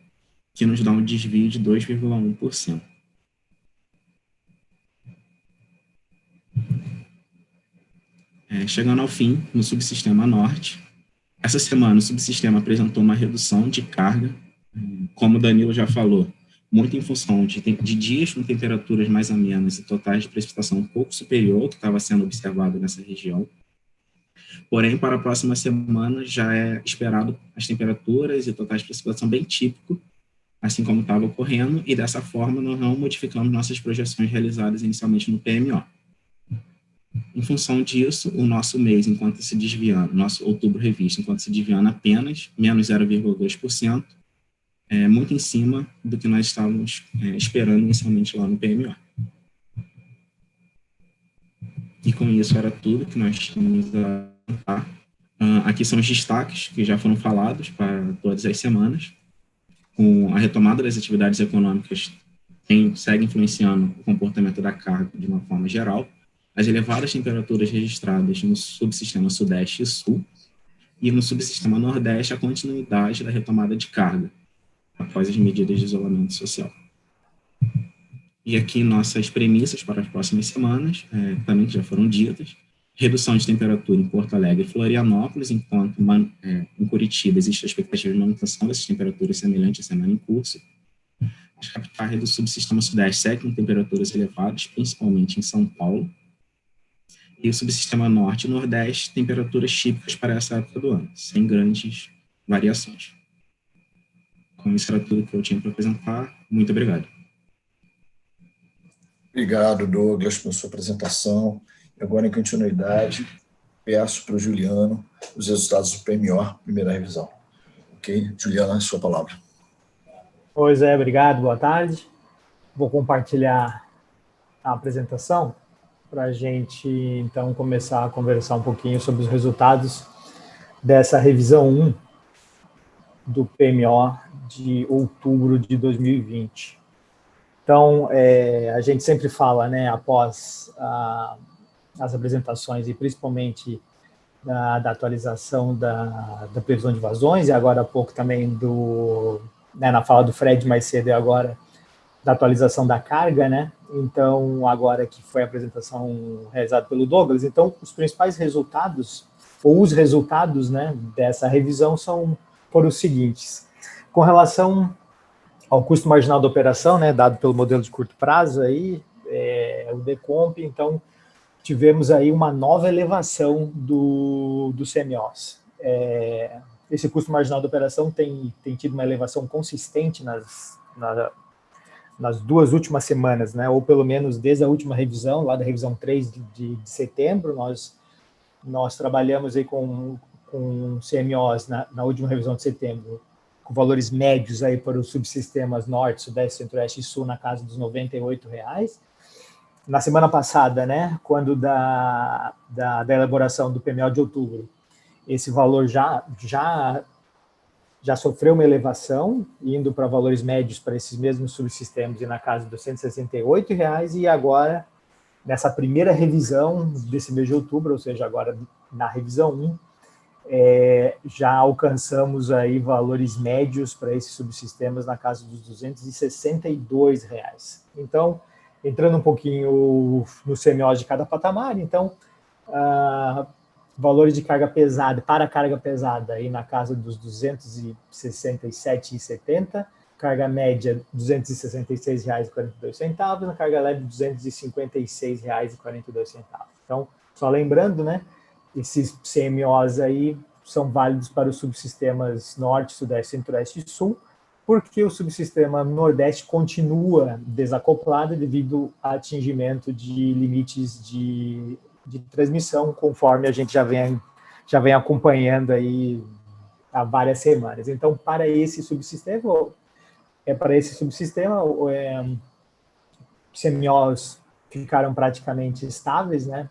que nos dá um desvio de 2,1%. Chegando ao fim, no subsistema norte, essa semana o subsistema apresentou uma redução de carga, como o Danilo já falou, muito em função de dias com temperaturas mais amenas e totais de precipitação um pouco superior ao que estava sendo observado nessa região. Porém, para a próxima semana já é esperado as temperaturas e totais de precipitação bem típico, assim como estava ocorrendo, e dessa forma nós não modificamos nossas projeções realizadas inicialmente no PMO. Em função disso, o nosso mês, enquanto se desviando, nosso outubro revisto, enquanto se desviando apenas menos 0,2%, muito em cima do que nós estávamos esperando inicialmente lá no PMO. E com isso era tudo que nós tínhamos a contar. Aqui são os destaques que já foram falados para todas as semanas. Com a retomada das atividades econômicas, segue influenciando o comportamento da carga de uma forma geral. As elevadas temperaturas registradas no subsistema Sudeste e Sul, e no subsistema Nordeste, a continuidade da retomada de carga, após as medidas de isolamento social. E aqui nossas premissas para as próximas semanas, também que já foram ditas: redução de temperatura em Porto Alegre e Florianópolis, enquanto em Curitiba existe a expectativa de manutenção dessas temperaturas semelhante à semana em curso. As capitais do subsistema Sudeste seguem com temperaturas elevadas, principalmente em São Paulo. E o subsistema Norte e Nordeste, temperaturas típicas para essa época do ano, sem grandes variações. Com isso era tudo que eu tinha para apresentar. Muito obrigado. Obrigado, Douglas, pela sua apresentação. Agora, em continuidade, peço para o Juliano os resultados do PMO, primeira revisão. Ok? Juliano, a sua palavra. Oi, Zé, obrigado, boa tarde. Vou compartilhar a apresentação para a gente, então, começar a conversar um pouquinho sobre os resultados dessa revisão 1 do PMO de outubro de 2020. Então, a gente sempre fala, né, após as apresentações e principalmente da atualização da previsão de vazões, e agora há pouco também na fala do Fred mais cedo e agora da atualização da carga, né? Então, agora que foi a apresentação realizada pelo Douglas, então, os principais resultados, ou os resultados, né, dessa revisão foram os seguintes. Com relação ao custo marginal da operação, né, dado pelo modelo de curto prazo, aí, o Decomp, então, tivemos aí uma nova elevação do CMOs. Esse custo marginal da operação tem tido uma elevação consistente nas 2 últimas semanas, né, ou pelo menos desde a última revisão, lá da revisão 3 de setembro, nós trabalhamos aí com CMOs na última revisão de setembro, com valores médios aí para os subsistemas Norte, Sudeste, Centro-Oeste e Sul na casa dos R$ 98. Na semana passada, né, quando da elaboração do PMO de outubro, esse valor já sofreu uma elevação, indo para valores médios para esses mesmos subsistemas e na casa dos R$ 168, e agora, nessa primeira revisão desse mês de outubro, ou seja, agora na revisão 1, já alcançamos aí valores médios para esses subsistemas na casa dos R$ 262. Então, entrando um pouquinho no CMO de cada patamar, então, valores de carga pesada, para carga pesada, aí na casa dos R$ 267,70, carga média R$ 266,42, na carga leve R$ 256,42. Então, só lembrando, né, esses CMOs aí são válidos para os subsistemas Norte, Sudeste, Centro-Oeste e Sul, porque o subsistema Nordeste continua desacoplado devido ao atingimento de limites de transmissão, conforme a gente já vem acompanhando aí há várias semanas. Então, para esse subsistema, CMOs ficaram praticamente estáveis, né?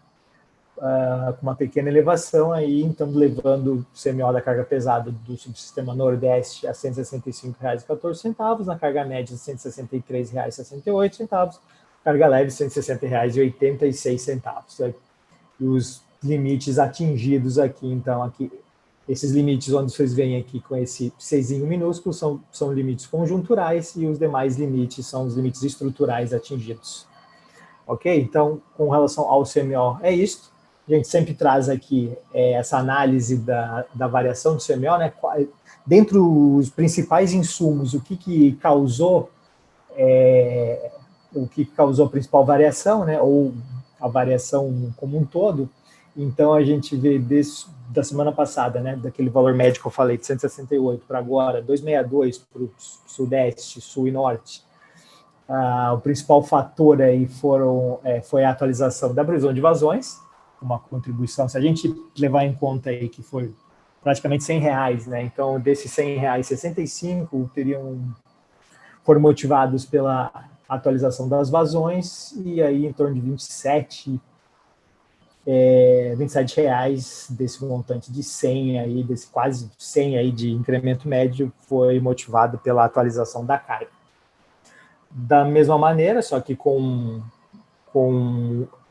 Com uma pequena elevação aí, então levando o CMO da carga pesada do subsistema Nordeste a R$ 165,14, na carga média R$ 163,68, carga leve R$ 160,86. E os limites atingidos aqui, então, esses limites onde vocês veem aqui com esse Czinho minúsculo são limites conjunturais e os demais limites são os limites estruturais atingidos. Ok? Então, com relação ao CMO, é isso. A gente sempre traz aqui essa análise da variação do CMO, né? Dentre os principais insumos, o que causou a principal variação, né? Ou a variação como um todo. Então, a gente vê da semana passada, né? Daquele valor médio que eu falei, de 168 para agora, 262 para o Sudeste, Sul e Norte. O principal fator aí foi a atualização da previsão de vazões, uma contribuição, se a gente levar em conta aí que foi praticamente R$100, né? Então, desses R$100, 65 foram motivados pela atualização das vazões, e aí em torno de 27 reais desse montante de 100 aí, desse quase 100 aí de incremento médio, foi motivado pela atualização da carga. Da mesma maneira, só que com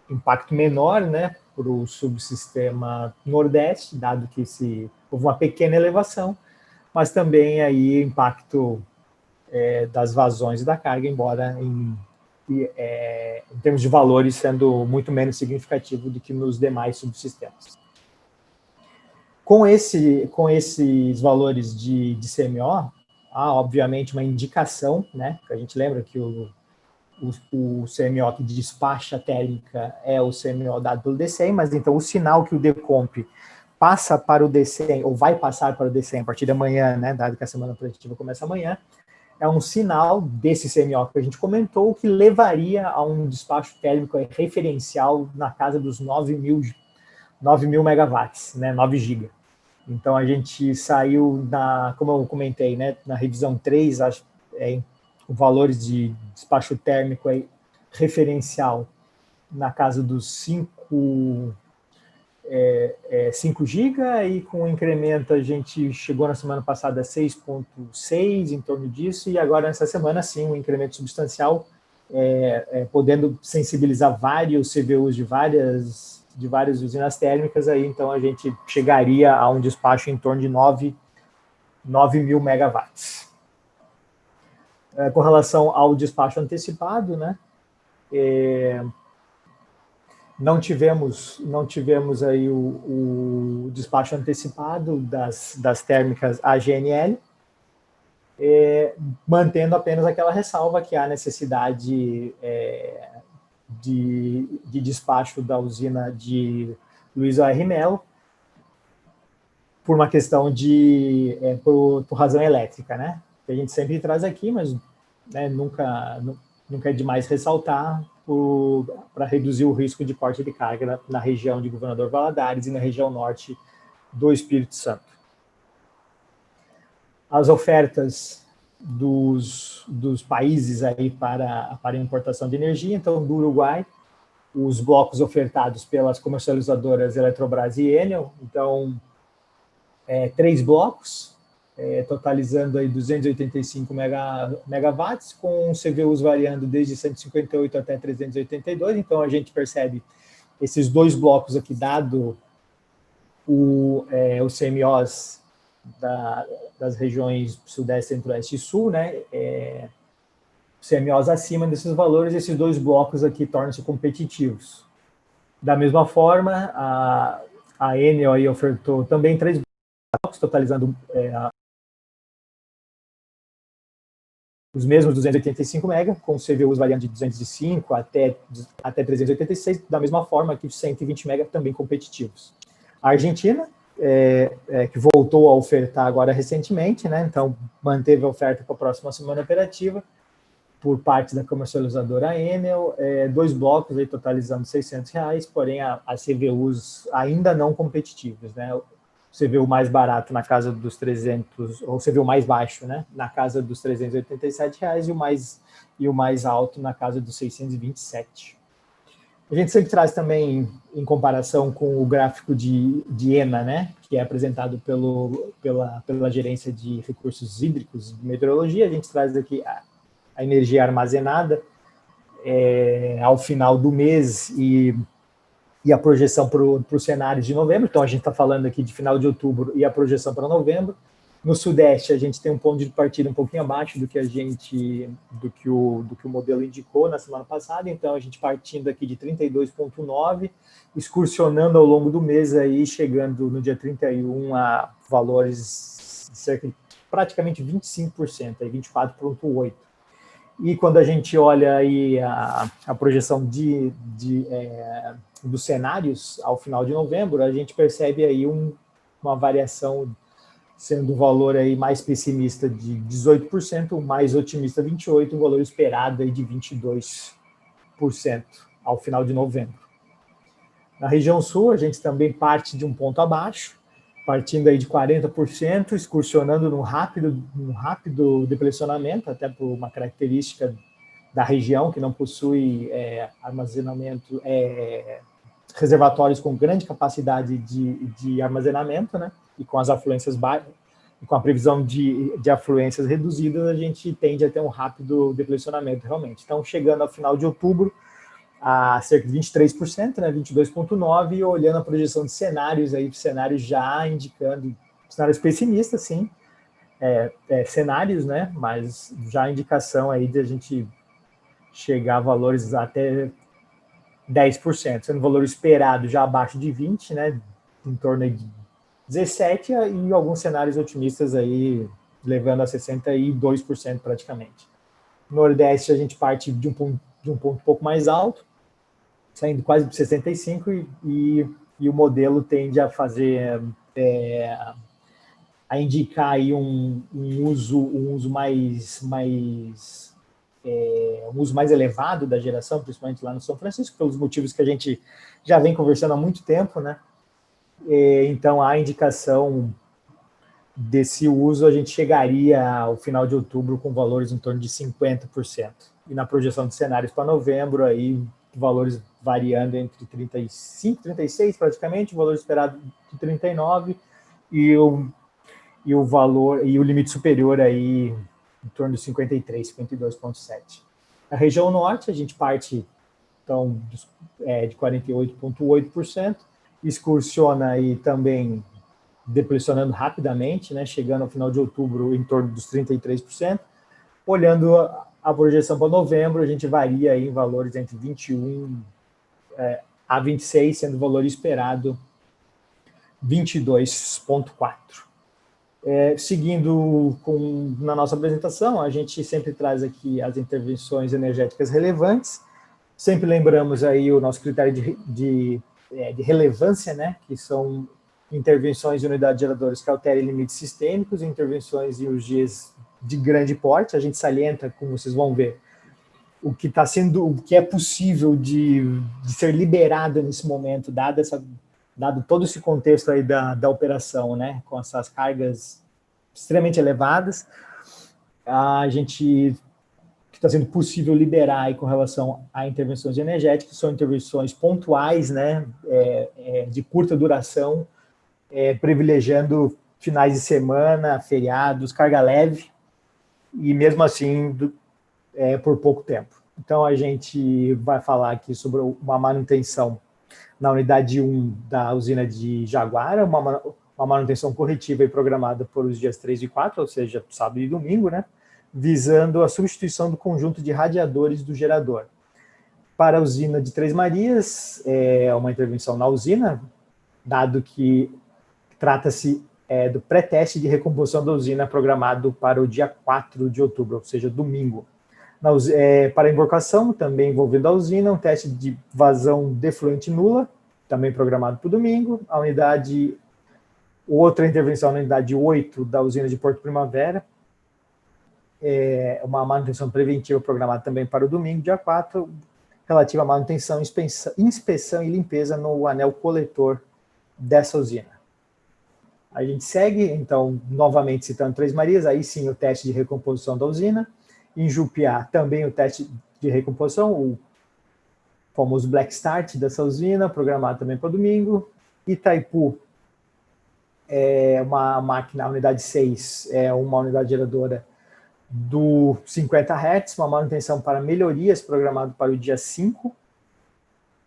impacto menor, né, para o subsistema Nordeste, dado que houve uma pequena elevação, mas também aí impacto das vazões da carga, embora em termos de valores sendo muito menos significativo do que nos demais subsistemas. Com esses valores de CMO, há obviamente uma indicação, né, que a gente lembra que o CMO que despacha a térmica é o CMO dado pelo DCEM, mas então o sinal que o Decomp passa para o DCEM, ou vai passar para o DCEM a partir de amanhã, né, dado que a semana projetiva começa amanhã, é um sinal desse CMO que a gente comentou, que levaria a um despacho térmico referencial na casa dos 9 mil megawatts, né, 9 GB. Então, a gente saiu, como eu comentei, né, na revisão 3, valores de despacho térmico referencial na casa dos 5 5 GB, e com o incremento a gente chegou na semana passada a 6,6, em torno disso, e agora nessa semana sim, um incremento substancial, podendo sensibilizar vários CVUs de várias usinas térmicas, aí então a gente chegaria a um despacho em torno de 9.000 megawatts. Com relação ao despacho antecipado, né, não tivemos aí o despacho antecipado das térmicas AGNL, mantendo apenas aquela ressalva que há necessidade de despacho da usina de Luiz R. Melo, por uma questão por razão elétrica, né? Que a gente sempre traz aqui, mas né, nunca é demais ressaltar, para reduzir o risco de corte de carga na região de Governador Valadares e na região norte do Espírito Santo. As ofertas dos países aí para importação de energia, então, do Uruguai, os blocos ofertados pelas comercializadoras Eletrobras e Enel, então, 3 blocos, totalizando aí 285 megawatts, com CVUs variando desde 158 até 382, então a gente percebe esses 2 blocos aqui, dado o CMOs das regiões Sudeste, Centro-Oeste e Sul, né, CMOs acima desses valores, esses 2 blocos aqui tornam-se competitivos. Da mesma forma, a Enel aí ofertou também 3 blocos, totalizando os mesmos 285 MB, com CVUs variando de 205 até 386, da mesma forma que 120 MB também competitivos. A Argentina, que voltou a ofertar agora recentemente, né, então manteve a oferta para a próxima semana operativa, por parte da comercializadora Enel, 2 blocos aí totalizando R$600, porém a CVUs ainda não competitivos, né? O CVU mais barato na casa dos 300, ou o CVU mais baixo, né, na casa dos R$387, e o mais alto na casa dos 627. A gente sempre traz também, em comparação com o gráfico de ENA, né, que é apresentado pela Gerência de Recursos Hídricos de Meteorologia, a gente traz aqui a energia armazenada ao final do mês e a projeção para os cenários de novembro. Então, a gente está falando aqui de final de outubro e a projeção para novembro. No Sudeste, a gente tem um ponto de partida um pouquinho abaixo do que o modelo indicou na semana passada. Então, a gente partindo aqui de 32,9, excursionando ao longo do mês, aí, chegando no dia 31 a valores de cerca de praticamente 25%, 24,8%. E quando a gente olha aí a projeção dos cenários ao final de novembro, a gente percebe aí uma variação, sendo o valor aí mais pessimista de 18%, mais otimista 28%, um valor esperado aí de 22% ao final de novembro. Na região sul, a gente também parte de um ponto abaixo, partindo aí de 40%, excursionando num rápido depressionamento, até por uma característica da região, que não possui armazenamento, reservatórios com grande capacidade de armazenamento, né? E com as afluências baixas, e com a previsão de afluências reduzidas, a gente tende a ter um rápido depressionamento, realmente. Então, chegando ao final de outubro, a cerca de 23%, né, 22,9%, e olhando a projeção de cenários, aí, cenários já indicando, cenários pessimistas, sim, cenários, né, mas já a indicação aí de a gente chegar a valores até 10%, sendo o valor esperado já abaixo de 20%, né, em torno de 17%, e alguns cenários otimistas aí levando a 62% praticamente. No Nordeste, a gente parte de um ponto um pouco mais alto, saindo quase de 65%, e o modelo tende a fazer, a indicar aí um uso mais elevado da geração, principalmente lá no São Francisco, pelos motivos que a gente já vem conversando há muito tempo, né? Então, a indicação desse uso, a gente chegaria ao final de outubro com valores em torno de 50%. E na projeção de cenários para novembro, aí valores variando entre 35, 36 praticamente, o valor esperado de 39 e o valor e o limite superior aí em torno de 53, 52,7. A região norte, a gente parte então de 48,8%, excursiona aí também depressionando rapidamente, né, chegando ao final de outubro em torno dos 33%. Olhando a projeção para novembro, a gente varia aí em valores entre 21 a 26, sendo o valor esperado 22,4. Seguindo na nossa apresentação, a gente sempre traz aqui as intervenções energéticas relevantes. Sempre lembramos aí o nosso critério de relevância, né, que são intervenções em unidades geradoras que alterem limites sistêmicos, intervenções em energias de grande porte. A gente salienta, como vocês vão ver, o que é possível de ser liberado nesse momento, dado todo esse contexto aí da operação, né, com essas cargas extremamente elevadas. A gente que está sendo possível liberar aí com relação a intervenções energéticas são intervenções pontuais, né, de curta duração, privilegiando finais de semana, feriados, carga leve, e mesmo assim por pouco tempo. Então, a gente vai falar aqui sobre uma manutenção na unidade 1 da usina de Jaguara, uma manutenção corretiva e programada por os dias 3 e 4, ou seja, sábado e domingo, né, visando a substituição do conjunto de radiadores do gerador. Para a usina de Três Marias, é uma intervenção na usina, dado que trata-se do pré-teste de recomposição da usina programado para o dia 4 de outubro, ou seja, domingo. Para a embarcação, também envolvendo a usina, um teste de vazão defluente nula, também programado para o domingo. Outra intervenção na unidade 8 da usina de Porto Primavera, uma manutenção preventiva programada também para o domingo, dia 4, relativa à manutenção, inspeção e limpeza no anel coletor dessa usina. A gente segue, então, novamente citando Três Marias, aí sim o teste de recomposição da usina. Em Jupiá, também o teste de recomposição, o famoso Black Start dessa usina, programado também para domingo. Itaipu, uma máquina, a unidade 6, uma unidade geradora do 50 Hz, uma manutenção para melhorias programado para o dia 5.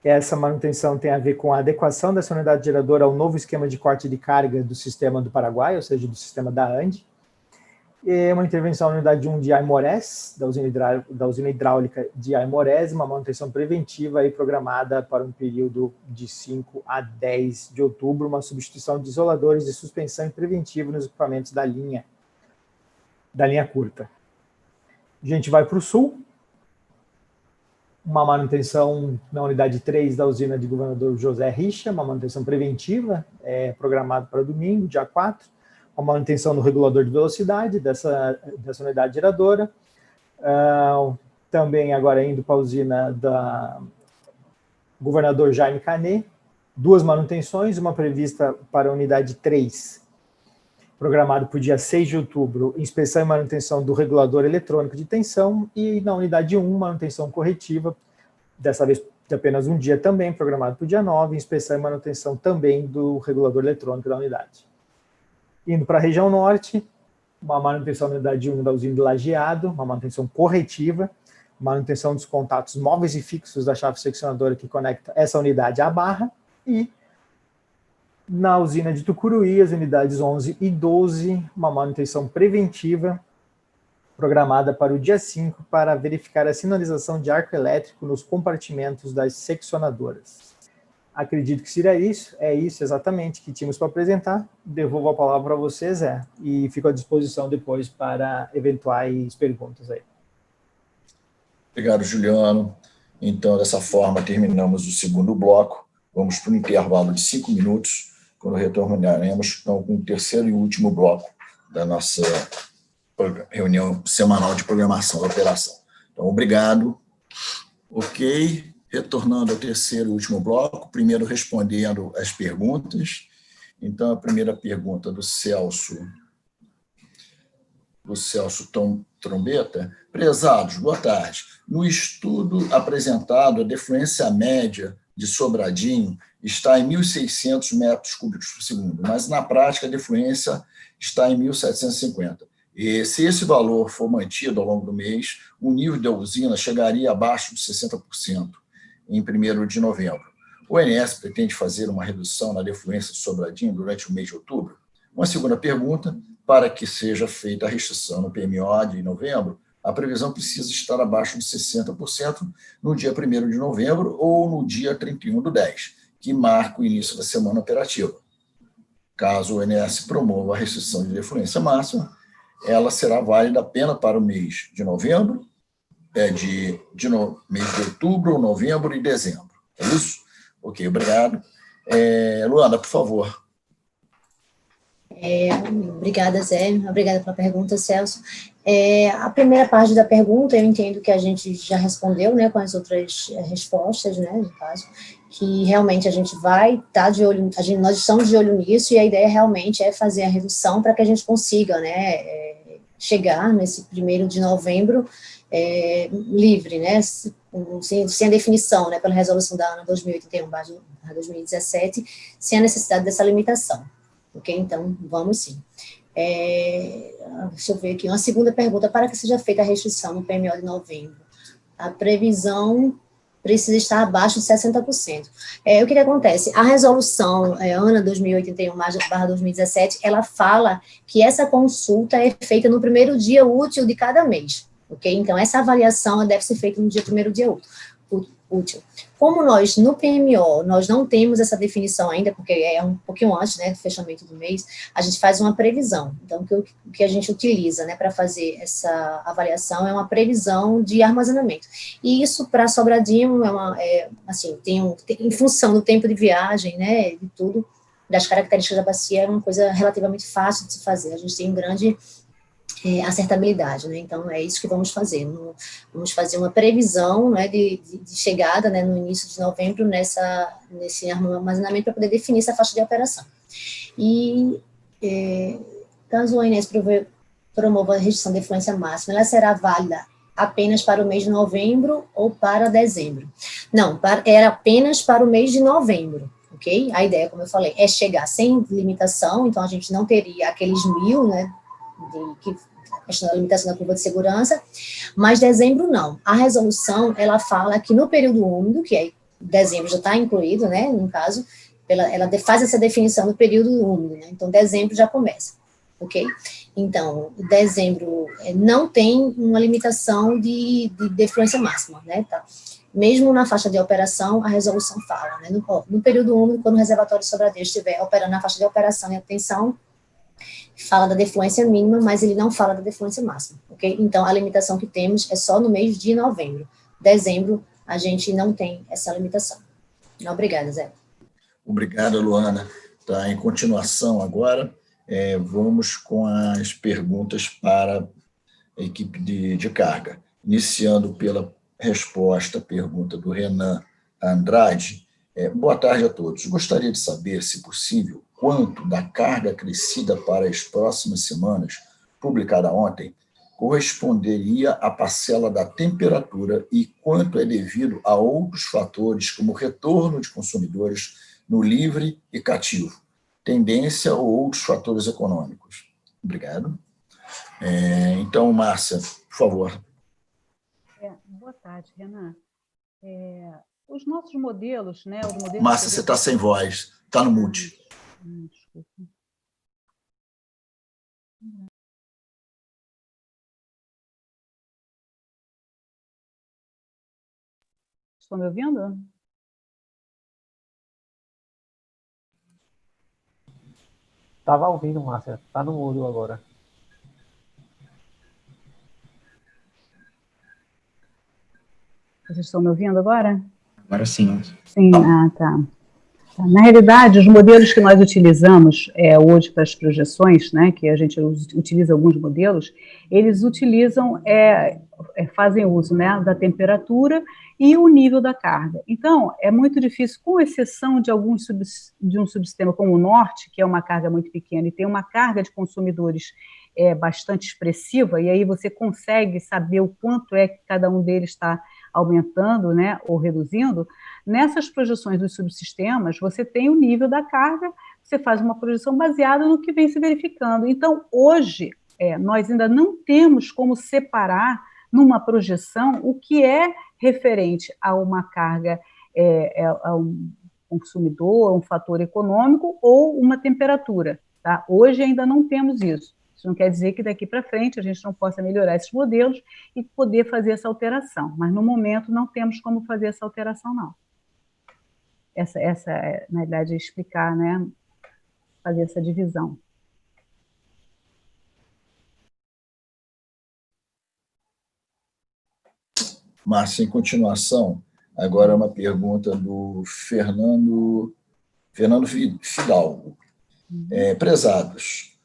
Essa manutenção tem a ver com a adequação dessa unidade geradora ao novo esquema de corte de carga do sistema do Paraguai, ou seja, do sistema da ANDE. E uma intervenção na unidade 1 de Aimorés, da usina hidráulica de Aimorés, uma manutenção preventiva aí programada para um período de 5 a 10 de outubro, uma substituição de isoladores de suspensão preventiva nos equipamentos da linha curta. A gente vai para o sul, uma manutenção na unidade 3 da usina de Governador José Richa, uma manutenção preventiva, programada para domingo, dia 4, uma manutenção no regulador de velocidade dessa unidade geradora. Também agora indo para a usina da Governador Jaime Canet, 2 manutenções, uma prevista para a unidade 3, programado para o dia 6 de outubro, inspeção e manutenção do regulador eletrônico de tensão, e na unidade 1, manutenção corretiva, dessa vez de apenas um dia também, programado para o dia 9, inspeção e manutenção também do regulador eletrônico da unidade. Indo para a região norte, uma manutenção na unidade 1 da usina de Lajeado, uma manutenção corretiva, manutenção dos contatos móveis e fixos da chave seccionadora que conecta essa unidade à barra, e na usina de Tucuruí, as unidades 11 e 12, uma manutenção preventiva, programada para o dia 5, para verificar a sinalização de arco elétrico nos compartimentos das seccionadoras. Acredito que seria isso, é isso exatamente que tínhamos para apresentar. Devolvo a palavra para você, Zé, e fico à disposição depois para eventuais perguntas aí. Obrigado, Juliano. Então, dessa forma, terminamos o segundo bloco. Vamos para um intervalo de 5 minutos, quando retornaremos então, com o terceiro e último bloco da nossa reunião semanal de programação da operação. Então, obrigado. Ok. Retornando ao terceiro e último bloco, primeiro respondendo as perguntas. Então, a primeira pergunta do Celso trombeta. Prezados, boa tarde. No estudo apresentado, a defluência média de Sobradinho está em 1.600 metros cúbicos por segundo, mas na prática a defluência está em 1.750. E se esse valor for mantido ao longo do mês, o nível da usina chegaria abaixo de 60% em 1º de novembro. O ONS pretende fazer uma redução na defluência de Sobradinho durante o mês de outubro? Uma segunda pergunta, para que seja feita a restrição no PMO de novembro, a previsão precisa estar abaixo de 60% no dia 1º de novembro ou no dia 31/10, que marca o início da semana operativa. Caso o ONS promova a restrição de defluência máxima, ela será válida apenas para o mês de novembro, mês de outubro, novembro e dezembro. É isso? Ok, obrigado. Luana, por favor. Obrigada, Zé. Obrigada pela pergunta, Celso. A primeira parte da pergunta, eu entendo que a gente já respondeu, né, com as outras respostas, né, no caso, que realmente a gente vai estar de olho, nós estamos de olho nisso, e a ideia realmente é fazer a redução para que a gente consiga, né, chegar nesse 1º de novembro livre, né, sem a definição, né, pela resolução da ANA 2081/2017, sem a necessidade dessa limitação. Ok? Então, vamos sim. Deixa eu ver aqui, uma segunda pergunta, para que seja feita a restrição no PMO de novembro, a previsão precisa estar abaixo de 60%. O que acontece? A resolução ANA 2081/2017, ela fala que essa consulta é feita no 1º dia útil de cada mês, ok? Então, essa avaliação deve ser feita no dia 1º dia útil. Como nós, no PMO, nós não temos essa definição ainda, porque é um pouquinho antes, né, do fechamento do mês, a gente faz uma previsão. Então, o que a gente utiliza, né, para fazer essa avaliação é uma previsão de armazenamento. E isso, para Sobradinho, em função do tempo de viagem, né, de tudo, das características da bacia, é uma coisa relativamente fácil de se fazer. A gente tem grande acertabilidade, né? Então, é isso que vamos fazer. Vamos fazer uma previsão, né, de chegada, né, no início de novembro nesse armazenamento para poder definir essa faixa de operação. E, caso o ONS promova a restrição de defluência máxima, ela será válida apenas para o mês de novembro ou para dezembro? Não, era apenas para o mês de novembro. Ok? A ideia, como eu falei, é chegar sem limitação, então a gente não teria aqueles 1.000, né, a questão da limitação da curva de segurança, mas dezembro não. A resolução, ela fala que no período úmido, que aí dezembro já está incluído, né, no caso, ela faz essa definição do período úmido, né, então dezembro já começa, ok? Então, dezembro não tem uma limitação de defluência máxima, né, tá? Mesmo na faixa de operação, a resolução fala, né, no período úmido, quando o reservatório de Sobradinho estiver operando na faixa de operação e atenção, fala da defluência mínima, mas ele não fala da defluência máxima, ok? Então, a limitação que temos é só no mês de novembro. Dezembro, a gente não tem essa limitação. Obrigada, Zé. Obrigado, Luana. Tá, em continuação agora, vamos com as perguntas para a equipe de carga. Iniciando pela resposta à pergunta do Renan Andrade. Boa tarde a todos. Gostaria de saber, se possível, quanto da carga acrescida para as próximas semanas, publicada ontem, corresponderia à parcela da temperatura e quanto é devido a outros fatores, como retorno de consumidores no livre e cativo, tendência ou outros fatores econômicos. Obrigado. Então, Márcia, por favor. Boa tarde, Renan. Os nossos modelos, né? Os modelos Márcia, você está sem voz, está no mute. Desculpa. Estão me ouvindo? Estava ouvindo, Márcia. Está no mudo agora. Vocês estão me ouvindo agora? Agora sim. Sim, tá. Na realidade, os modelos que nós utilizamos hoje para as projeções, né, que a gente utiliza alguns modelos, eles utilizam, fazem uso, né, da temperatura e o nível da carga. Então, é muito difícil, com exceção de de um subsistema como o Norte, que é uma carga muito pequena e tem uma carga de consumidores é bastante expressiva, e aí você consegue saber o quanto é que cada um deles está aumentando, né, ou reduzindo. Nessas projeções dos subsistemas, você tem o nível da carga, você faz uma projeção baseada no que vem se verificando. Então, hoje, nós ainda não temos como separar numa projeção o que é referente a uma carga, a um consumidor, um fator econômico ou uma temperatura. Tá? Hoje ainda não temos isso. Isso não quer dizer que daqui para frente a gente não possa melhorar esses modelos e poder fazer essa alteração, mas no momento não temos como fazer essa alteração, não. Essa na verdade, é explicar, né, fazer essa divisão. Márcia, em continuação, agora uma pergunta do Fernando Fidalgo. Prezados,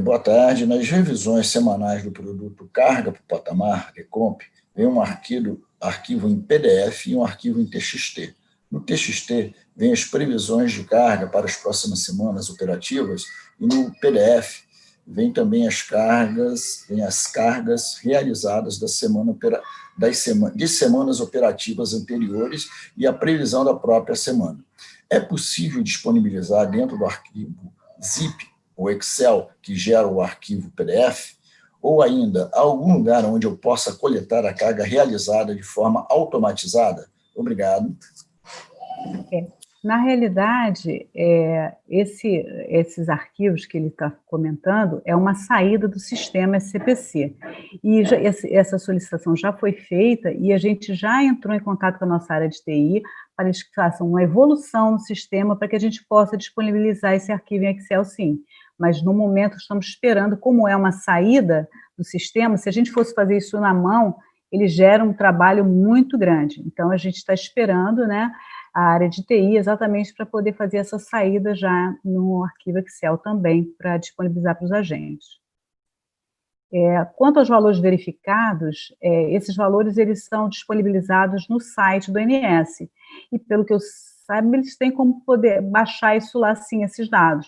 boa tarde. Nas revisões semanais do produto Carga para o Patamar, ECOMP, vem um arquivo em PDF e um arquivo em TXT. No TXT, vem as previsões de carga para as próximas semanas operativas e no PDF vem também as cargas realizadas de semanas operativas anteriores e a previsão da própria semana. É possível disponibilizar dentro do arquivo ZIP ou Excel que gera o arquivo PDF? Ou ainda, há algum lugar onde eu possa coletar a carga realizada de forma automatizada? Obrigado. Na realidade, esses arquivos que ele está comentando é uma saída do sistema SCPC. E essa solicitação já foi feita e a gente já entrou em contato com a nossa área de TI para eles que façam uma evolução no sistema para que a gente possa disponibilizar esse arquivo em Excel, sim. Mas, no momento, estamos esperando, como é uma saída do sistema, se a gente fosse fazer isso na mão, ele gera um trabalho muito grande. Então, a gente está esperando, né, a área de TI exatamente para poder fazer essa saída já no arquivo Excel também, para disponibilizar para os agentes. Quanto aos valores verificados, esses valores eles são disponibilizados no site do INS, e pelo que eu saiba, eles têm como poder baixar isso lá, sim, esses dados.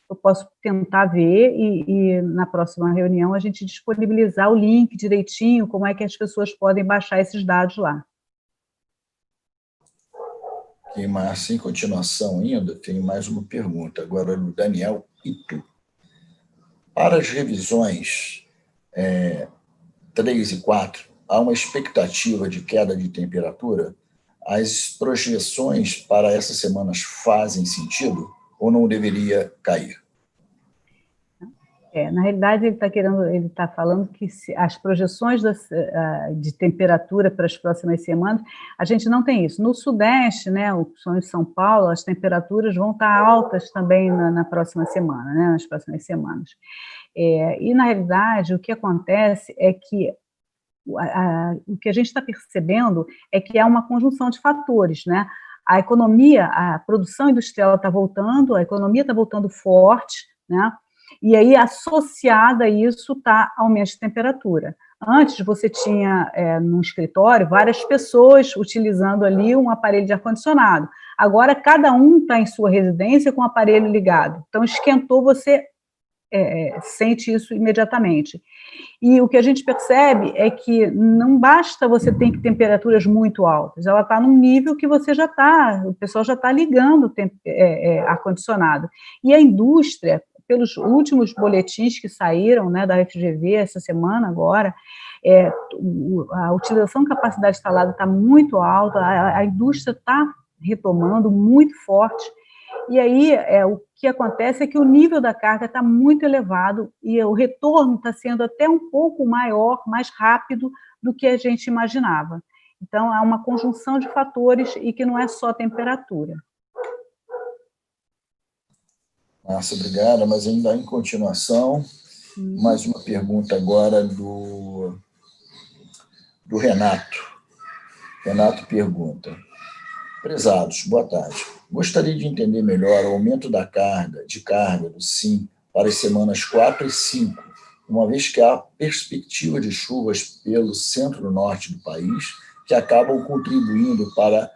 Eu posso tentar ver e na próxima reunião a gente disponibilizar o link direitinho, como é que as pessoas podem baixar esses dados lá. Ok, Márcia, em continuação ainda, tem mais uma pergunta, agora do Daniel Itu. Para as revisões 3 e 4, há uma expectativa de queda de temperatura? As projeções para essas semanas fazem sentido ou não deveria cair? Na realidade, ele está falando que as projeções de temperatura para as próximas semanas, a gente não tem isso. No Sudeste, né, o São São Paulo, as temperaturas vão estar altas também na próxima semana, né, nas próximas semanas. E, na realidade, o que acontece é que o que a gente está percebendo é que há uma conjunção de fatores, né? A economia, a produção industrial está voltando, a economia está voltando forte, né? E aí, associada a isso, está aumento de temperatura. Antes, você tinha, no escritório, várias pessoas utilizando ali um aparelho de ar-condicionado. Agora, cada um está em sua residência com o aparelho ligado. Então, esquentou, você sente isso imediatamente. E o que a gente percebe é que não basta você ter temperaturas muito altas, ela está num nível que você já está, o pessoal já está ligando ar-condicionado. E a indústria, pelos últimos boletins que saíram, né, da FGV essa semana agora, a utilização de capacidade instalada está muito alta, a indústria está retomando muito forte, e aí o que acontece é que o nível da carga está muito elevado e o retorno está sendo até um pouco maior, mais rápido do que a gente imaginava. Então, há uma conjunção de fatores e que não é só temperatura. Márcia, obrigada, mas ainda em continuação, mais uma pergunta agora do Renato. Renato pergunta: prezados, boa tarde. Gostaria de entender melhor o aumento da carga do SIM para as semanas 4 e 5, uma vez que há perspectiva de chuvas pelo centro-norte do país, que acabam contribuindo para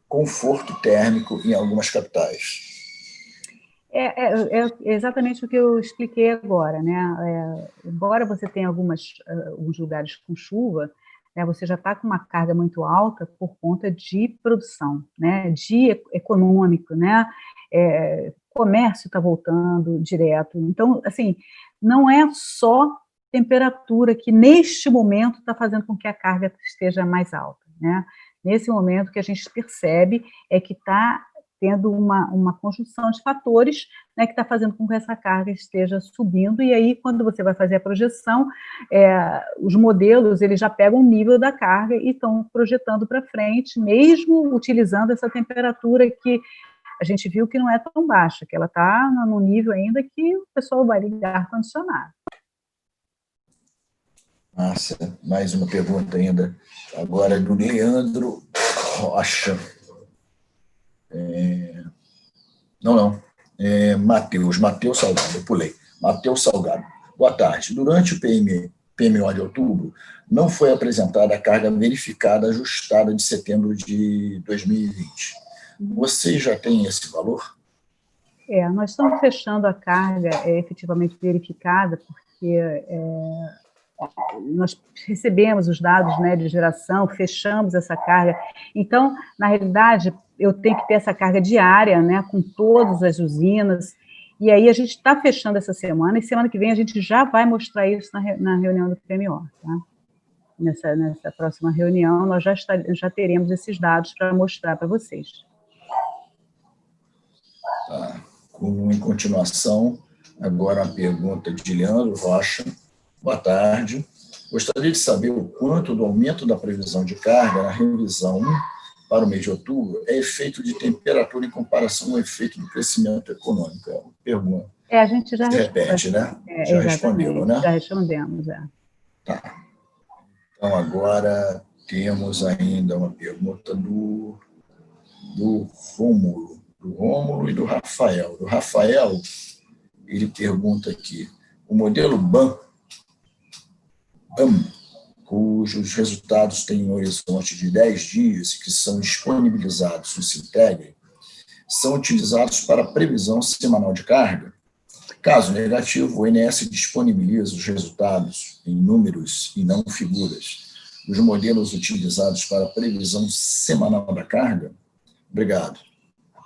conforto térmico em algumas capitais. É exatamente o que eu expliquei agora, né? Embora você tenha alguns lugares com chuva, né, você já está com uma carga muito alta por conta de produção, né? De econômico, né? Comércio está voltando direto. Então, assim, não é só temperatura que neste momento está fazendo com que a carga esteja mais alta, né? Nesse momento o que a gente percebe é que está tendo uma conjunção de fatores, né, que está fazendo com que essa carga esteja subindo, e aí, quando você vai fazer a projeção, os modelos, eles já pegam o nível da carga e estão projetando para frente, mesmo utilizando essa temperatura que a gente viu que não é tão baixa, que ela está no nível ainda que o pessoal vai ligar ar-condicionado. Massa, mais uma pergunta ainda, agora do Leandro Rocha. Matheus Salgado, eu pulei. Matheus Salgado, boa tarde. Durante o PMO de outubro, não foi apresentada a carga verificada ajustada de setembro de 2020. Vocês já têm esse valor? Nós estamos fechando a carga efetivamente verificada, porque nós recebemos os dados, né, de geração, fechamos essa carga. Então, na realidade, eu tenho que ter essa carga diária, né, com todas as usinas, e aí a gente está fechando essa semana, e semana que vem a gente já vai mostrar isso na reunião do PMO, tá? Nessa próxima reunião, nós já teremos esses dados para mostrar para vocês. Tá. Em continuação, agora a pergunta de Leandro Rocha. Boa tarde. Gostaria de saber o quanto do aumento da previsão de carga na revisão 1 para o mês de outubro é efeito de temperatura em comparação ao efeito do crescimento econômico. Pergunta. A gente já repete, né? Já respondeu, né? Já respondemos, Tá. Então, agora temos ainda uma pergunta do Rômulo e do Rafael. O Rafael, ele pergunta aqui, o modelo BAM, cujos resultados têm um horizonte de 10 dias e que são disponibilizados no Sintegre, são utilizados para previsão semanal de carga. Caso negativo, o INS disponibiliza os resultados em números e não figuras dos modelos utilizados para previsão semanal da carga. Obrigado.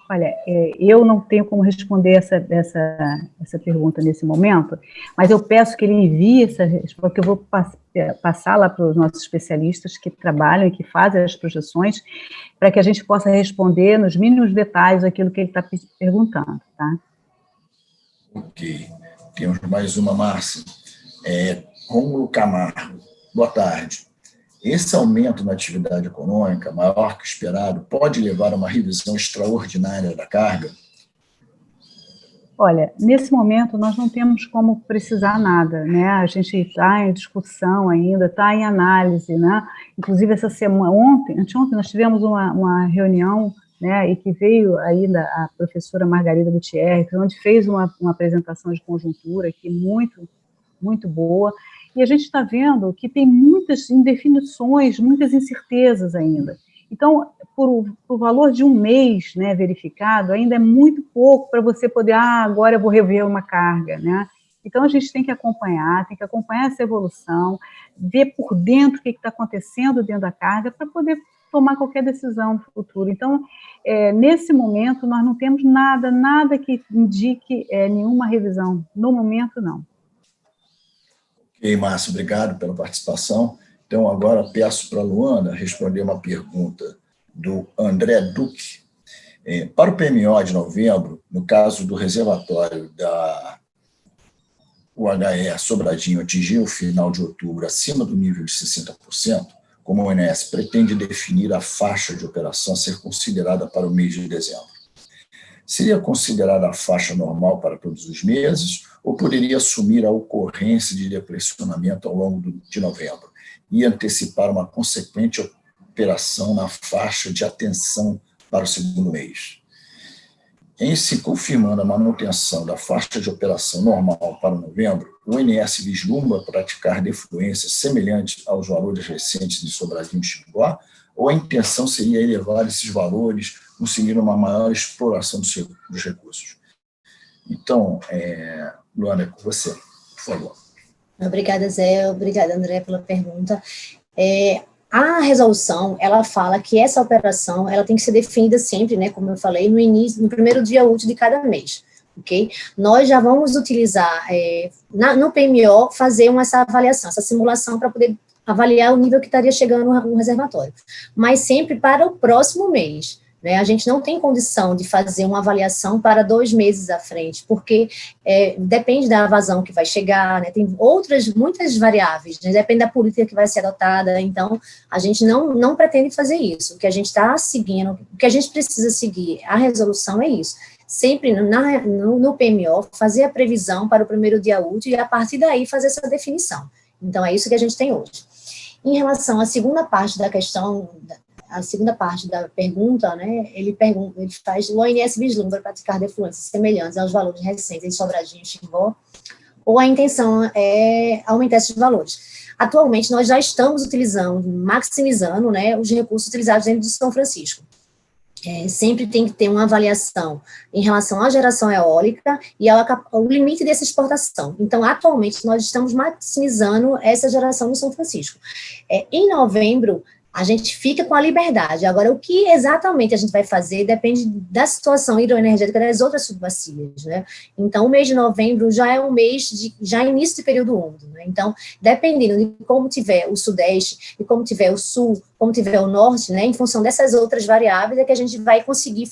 Olha, eu não tenho como responder essa pergunta nesse momento, mas eu peço que ele envie essa resposta, porque eu vou passar lá para os nossos especialistas que trabalham e que fazem as projeções, para que a gente possa responder nos mínimos detalhes aquilo que ele está perguntando, tá? Ok. Temos mais uma, Márcia. Rômulo Camargo. Boa tarde. Esse aumento na atividade econômica, maior que o esperado, pode levar a uma revisão extraordinária da carga? Olha, nesse momento nós não temos como precisar nada, né? A gente está em discussão ainda, está em análise, né? Inclusive essa semana, anteontem nós tivemos uma reunião, né? E que veio ainda a professora Margarida Gutierrez, onde fez uma apresentação de conjuntura aqui muito, muito boa. E a gente está vendo que tem muitas indefinições, muitas incertezas ainda. Então, por valor de um mês, né, verificado, ainda é muito pouco para você poder, agora eu vou rever uma carga, né? Então, a gente tem que acompanhar essa evolução, ver por dentro o que está acontecendo dentro da carga para poder tomar qualquer decisão no futuro. Então, nesse momento, nós não temos nada que indique nenhuma revisão. No momento, não. Ok, Márcio, obrigado pela participação. Então, agora peço para a Luana responder uma pergunta do André Duque. Para o PMO de novembro, no caso do reservatório da UHE Sobradinho atingir o final de outubro acima do nível de 60%, como o ONS pretende definir a faixa de operação a ser considerada para o mês de dezembro. Seria considerada a faixa normal para todos os meses ou poderia assumir a ocorrência de depressionamento ao longo de novembro e antecipar uma consequente operação na faixa de atenção para o segundo mês? Em se confirmando a manutenção da faixa de operação normal para novembro, o ONS vislumbra praticar defluências semelhantes aos valores recentes de Sobradinho e Xingó, ou a intenção seria elevar esses valores, conseguir uma maior exploração dos recursos? Então, Luana, é com você, por favor. Obrigada, Zé. Obrigada, André, pela pergunta. A resolução, ela fala que essa operação, ela tem que ser definida sempre, né, como eu falei, no primeiro dia útil de cada mês, ok? Nós já vamos utilizar, no PMO, fazer essa avaliação, essa simulação para poder avaliar o nível que estaria chegando no reservatório, mas sempre para o próximo mês, né? A gente não tem condição de fazer uma avaliação para 2 meses à frente, porque depende da vazão que vai chegar, né? Tem muitas variáveis, né? Depende da política que vai ser adotada, então a gente não pretende fazer isso. O que a gente está seguindo, o que a gente precisa seguir, a resolução é isso. Sempre no PMO, fazer a previsão para o primeiro dia útil e a partir daí fazer essa definição. Então é isso que a gente tem hoje. Em relação à segunda parte da questão, a segunda parte da pergunta, né, ele faz: o ONS vislumbra praticar defluências semelhantes aos valores recentes em Sobradinho e Xingó, ou a intenção é aumentar esses valores? Atualmente, nós já estamos maximizando, né, os recursos utilizados dentro do São Francisco. Sempre tem que ter uma avaliação em relação à geração eólica e ao limite dessa exportação. Então, atualmente, nós estamos maximizando essa geração no São Francisco. Em novembro, a gente fica com a liberdade. Agora, o que exatamente a gente vai fazer depende da situação hidroenergética das outras subbacias, né? Então, o mês de novembro já é um mês já início de período úmido, né? Então, dependendo de como tiver o sudeste, de como tiver o sul, como tiver o norte, né? Em função dessas outras variáveis é que a gente vai conseguir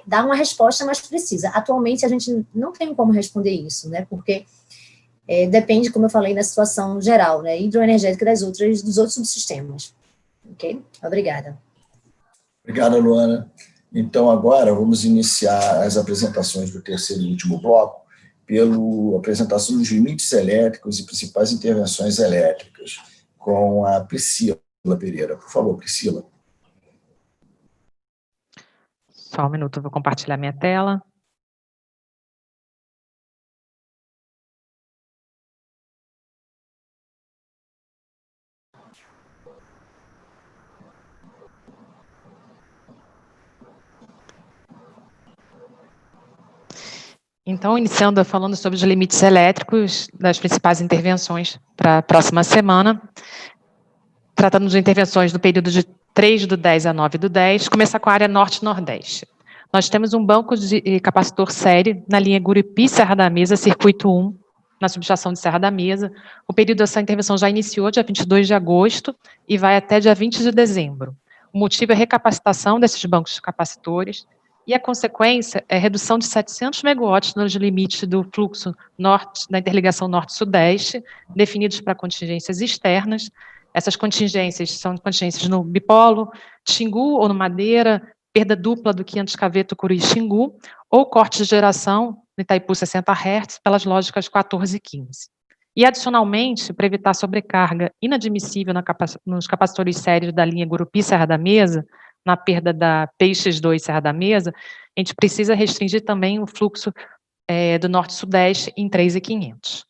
dar uma resposta mais precisa. Atualmente, a gente não tem como responder isso, né? Porque depende, como eu falei, da situação geral, né? Hidroenergética dos outros subsistemas. Ok? Obrigada. Obrigada, Luana. Então, agora vamos iniciar as apresentações do terceiro e último bloco pela apresentação dos limites elétricos e principais intervenções elétricas, com a Priscila Pereira. Por favor, Priscila. Só um minuto, eu vou compartilhar minha tela. Então, iniciando falando sobre os limites elétricos das principais intervenções para a próxima semana, tratando de intervenções do período de 3/10 a 9/10, começar com a área norte-nordeste. Nós temos um banco de capacitor série na linha Gurupi-Serra da Mesa, circuito 1, na subestação de Serra da Mesa. O período dessa intervenção já iniciou dia 22 de agosto e vai até dia 20 de dezembro. O motivo é a recapacitação desses bancos de capacitores, e a consequência é a redução de 700 megawatts nos limites do fluxo norte, da interligação norte-sudeste, definidos para contingências externas. Essas contingências são contingências no bipolo, Xingu ou no Madeira, perda dupla do 500 kV Tucuruí Xingu, ou corte de geração no Itaipu 60 Hz pelas lógicas 14 e 15. E, adicionalmente, para evitar sobrecarga inadmissível nos capacitores sérios da linha Gurupi-Serra da Mesa, na perda da PX2 Serra da Mesa, a gente precisa restringir também o fluxo do norte-sudeste em 3.500.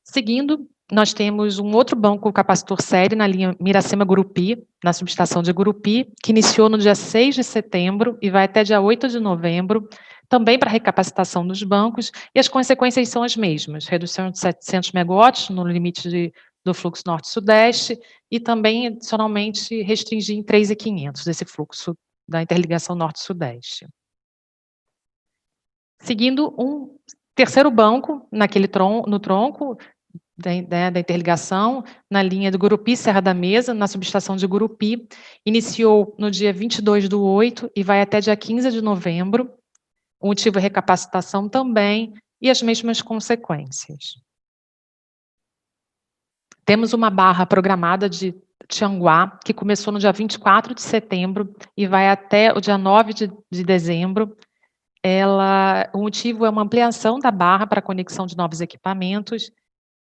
Seguindo, nós temos um outro banco capacitor série na linha Miracema-Gurupi, na subestação de Gurupi, que iniciou no dia 6 de setembro e vai até dia 8 de novembro, também para recapacitação dos bancos, e as consequências são as mesmas: redução de 700 megawatts no limite do fluxo norte-sudeste e também, adicionalmente, restringir em 3.500 esse fluxo da interligação norte-sudeste. Seguindo, um terceiro banco no tronco da interligação, na linha do Gurupi-Serra da Mesa, na subestação de Gurupi, iniciou no dia 22/8 e vai até dia 15 de novembro. O motivo é recapacitação também e as mesmas consequências. Temos uma barra programada de Tianguá, que começou no dia 24 de setembro e vai até o dia 9 de dezembro. O motivo é uma ampliação da barra para a conexão de novos equipamentos,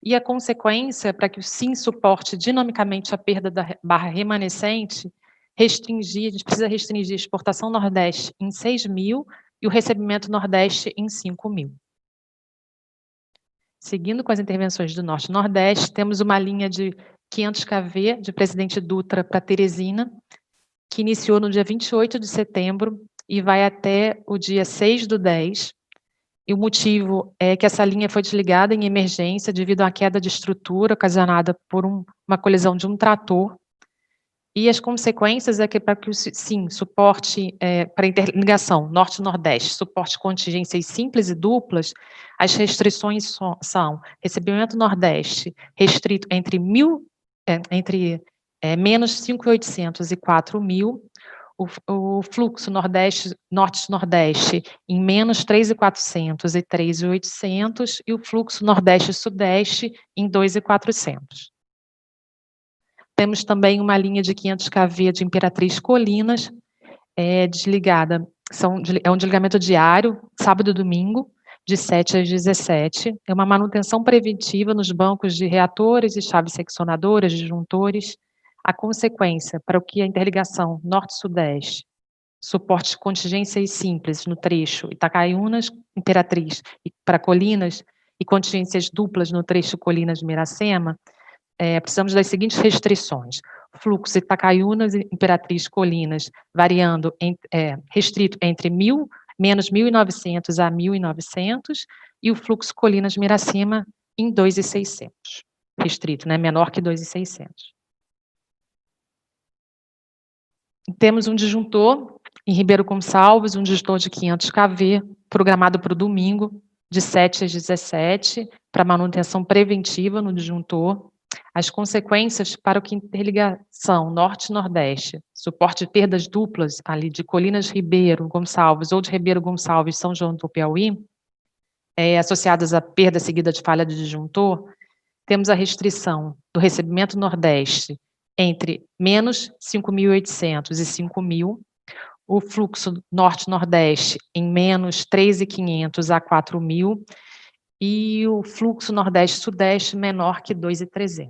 e a consequência, para que o SIM suporte dinamicamente a perda da barra remanescente, a gente precisa restringir a exportação Nordeste em 6.000 e o recebimento Nordeste em 5.000. Seguindo com as intervenções do Norte e Nordeste, temos uma linha de 500 kV de Presidente Dutra para Teresina, que iniciou no dia 28 de setembro e vai até o dia 6/10. E o motivo é que essa linha foi desligada em emergência devido à queda de estrutura ocasionada por uma colisão de um trator. E as consequências é que, para que suporte para interligação Norte-Nordeste, suporte contingências simples e duplas, as restrições são recebimento Nordeste restrito entre menos 5.800 e 4.000, o fluxo Norte-Nordeste em menos 3.400 e 3.800, e o fluxo Nordeste-Sudeste em 2.400. Temos também uma linha de 500 kV de Imperatriz Colinas, desligada, é um desligamento diário, sábado e domingo, de 7 às 17. É uma manutenção preventiva nos bancos de reatores e chaves seccionadoras, disjuntores. A consequência, para o que a interligação Norte-Sudeste, suporte de contingências simples no trecho Itacaiunas, Imperatriz, e para Colinas, e contingências duplas no trecho Colinas-Miracema, precisamos das seguintes restrições: fluxo Itacaiunas e Imperatriz Colinas, variando, restrito entre menos 1.900 a 1.900, e o fluxo Colinas-Miracema em 2.600, restrito, né, menor que 2.600. Temos um disjuntor em Ribeiro Gonçalves, um disjuntor de 500 kV, programado para o domingo, de 7 às 17, para manutenção preventiva no disjuntor. As consequências para o que interligação Norte-Nordeste, suporte de perdas duplas ali de Colinas Ribeiro Gonçalves ou de Ribeiro Gonçalves São João do Piauí, associadas à perda seguida de falha de disjuntor, temos a restrição do recebimento Nordeste entre menos 5.800 e 5.000, o fluxo Norte-Nordeste em menos 3.500 a 4.000, e o fluxo Nordeste-Sudeste menor que 2.300.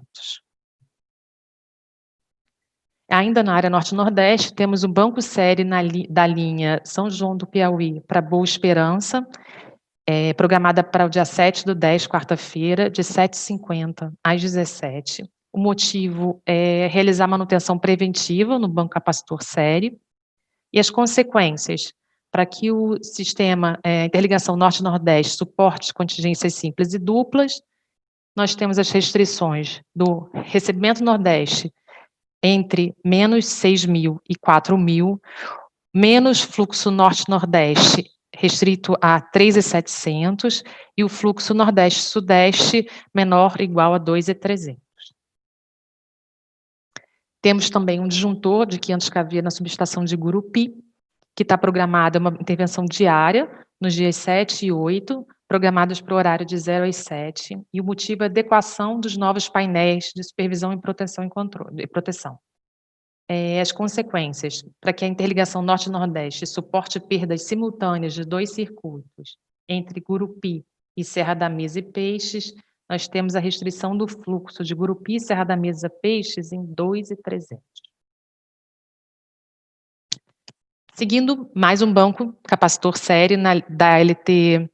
Ainda na área Norte-Nordeste, temos o banco série da linha São João do Piauí para Boa Esperança, programada para o dia 7/10, quarta-feira, de 7h50 às 17h. O motivo é realizar manutenção preventiva no banco capacitor série, e as consequências para que o sistema interligação Norte-Nordeste suporte contingências simples e duplas. Nós temos as restrições do recebimento Nordeste entre menos 6.000 e 4.000, menos fluxo Norte-Nordeste restrito a 3.700, e o fluxo Nordeste-Sudeste menor ou igual a 2.300. Temos também um disjuntor de 500 kV na subestação de Gurupi, que está programada uma intervenção diária, nos dias 7 e 8, programados para o horário de 0 às 7, e o motivo é a adequação dos novos painéis de supervisão e proteção e controle, proteção. As consequências, para que a interligação Norte-Nordeste suporte perdas simultâneas de 2 circuitos entre Gurupi e Serra da Mesa e Peixes, nós temos a restrição do fluxo de Gurupi e Serra da Mesa Peixes em 2.300. Seguindo, mais um banco capacitor série da LT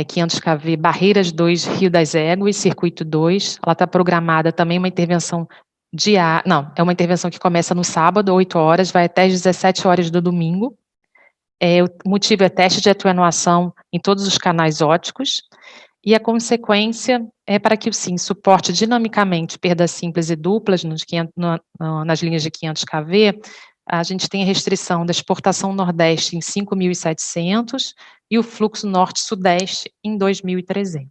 500 kV Barreiras 2, Rio das Éguas, circuito 2. Ela está programada também uma intervenção diária, não, é uma intervenção que começa no sábado, 8 horas, vai até as 17 horas do domingo. O motivo é teste de atenuação em todos os canais óticos, e a consequência é para que o SIM suporte dinamicamente perdas simples e duplas nas linhas de 500 kV. A gente tem a restrição da exportação Nordeste em 5.700 e o fluxo Norte-Sudeste em 2.300.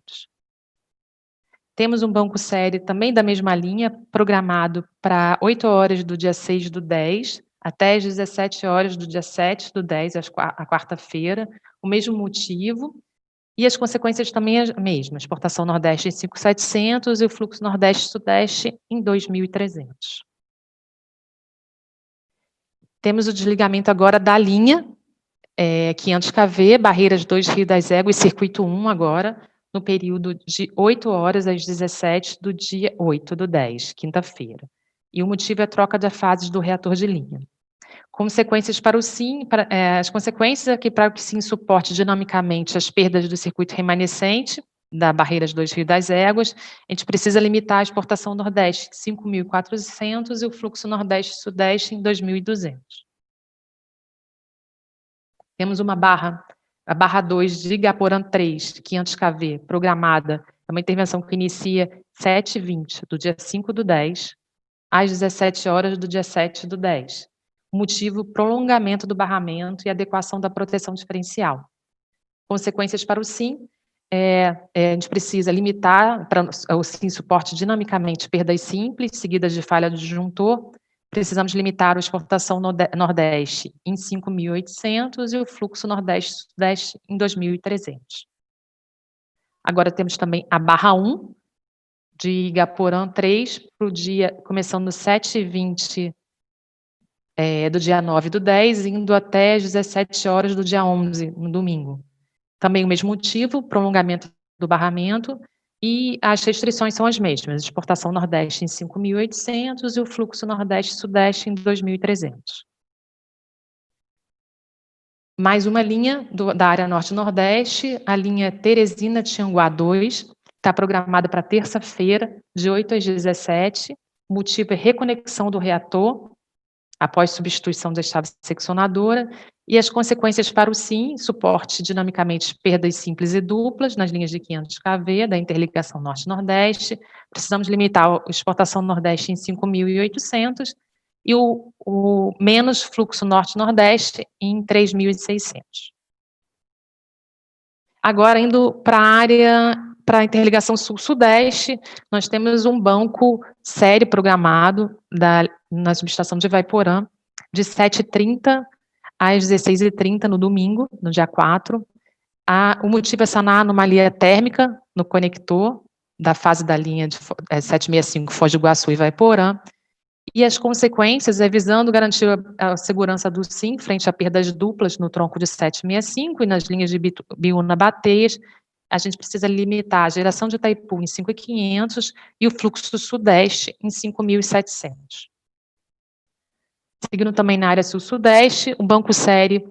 Temos um banco série também da mesma linha, programado para 8 horas do dia 6/10 até as 17 horas do dia 7/10, a quarta-feira, o mesmo motivo, e as consequências também as mesmas, exportação Nordeste em 5.700 e o fluxo Nordeste-Sudeste em 2.300. Temos o desligamento agora da linha 500 kV, Barreiras 2, Rio das Éguas, circuito 1 agora, no período de 8 horas às 17 do dia 8/10, quinta-feira. E o motivo é a troca de fases do reator de linha. Consequências para o SIM, as consequências é que para que o SIM suporte dinamicamente as perdas do circuito remanescente, da Barreiras 2, Rio das Éguas, a gente precisa limitar a exportação Nordeste em 5.400 e o fluxo Nordeste-Sudeste em 2.200. Temos uma barra A barra 2 de Igaporã 3, 500 kV, programada, é uma intervenção que inicia 7h20 do dia 5/10, às 17 horas do dia 7/10. O motivo, prolongamento do barramento e adequação da proteção diferencial. Consequências para o SIM, a gente precisa limitar para o SIM suporte dinamicamente perdas simples, seguidas de falha do disjuntor. Precisamos limitar a exportação Nordeste em 5.800 e o fluxo Nordeste-Sudeste em 2.300. Agora temos também a barra 1, de Igaporã 3, para o dia, começando no 7h20 do dia 9/10, indo até as 17 horas do dia 11, no domingo. Também o mesmo motivo, prolongamento do barramento, e as restrições são as mesmas, exportação Nordeste em 5.800 e o fluxo Nordeste-Sudeste em 2.300. Mais uma linha da área Norte-Nordeste, a linha Teresina-Tianguá 2, está programada para terça-feira, de 8 às 17, o motivo é reconexão do reator, após substituição da chave seccionadora, e as consequências para o SIM, suporte dinamicamente perdas simples e duplas nas linhas de 500 kV da interligação Norte-Nordeste. Precisamos limitar a exportação Nordeste em 5.800 e o menos fluxo Norte-Nordeste em 3.600. Agora, indo para a área, para a interligação Sul-Sudeste, nós temos um banco série programado na subestação de Ivaiporã, de 7h30 às 16h30 no domingo, no dia 4. O motivo é sanar a anomalia térmica no conector da fase da linha de 765 Foz do Iguaçu e Ivaiporã, e as consequências é visando garantir a segurança do SIM frente a perdas duplas no tronco de 765 e nas linhas de Biúna-Bateias. A gente precisa limitar a geração de Itaipu em 5.500 e o fluxo Sudeste em 5.700. Seguindo também na área Sul-Sudeste, o banco série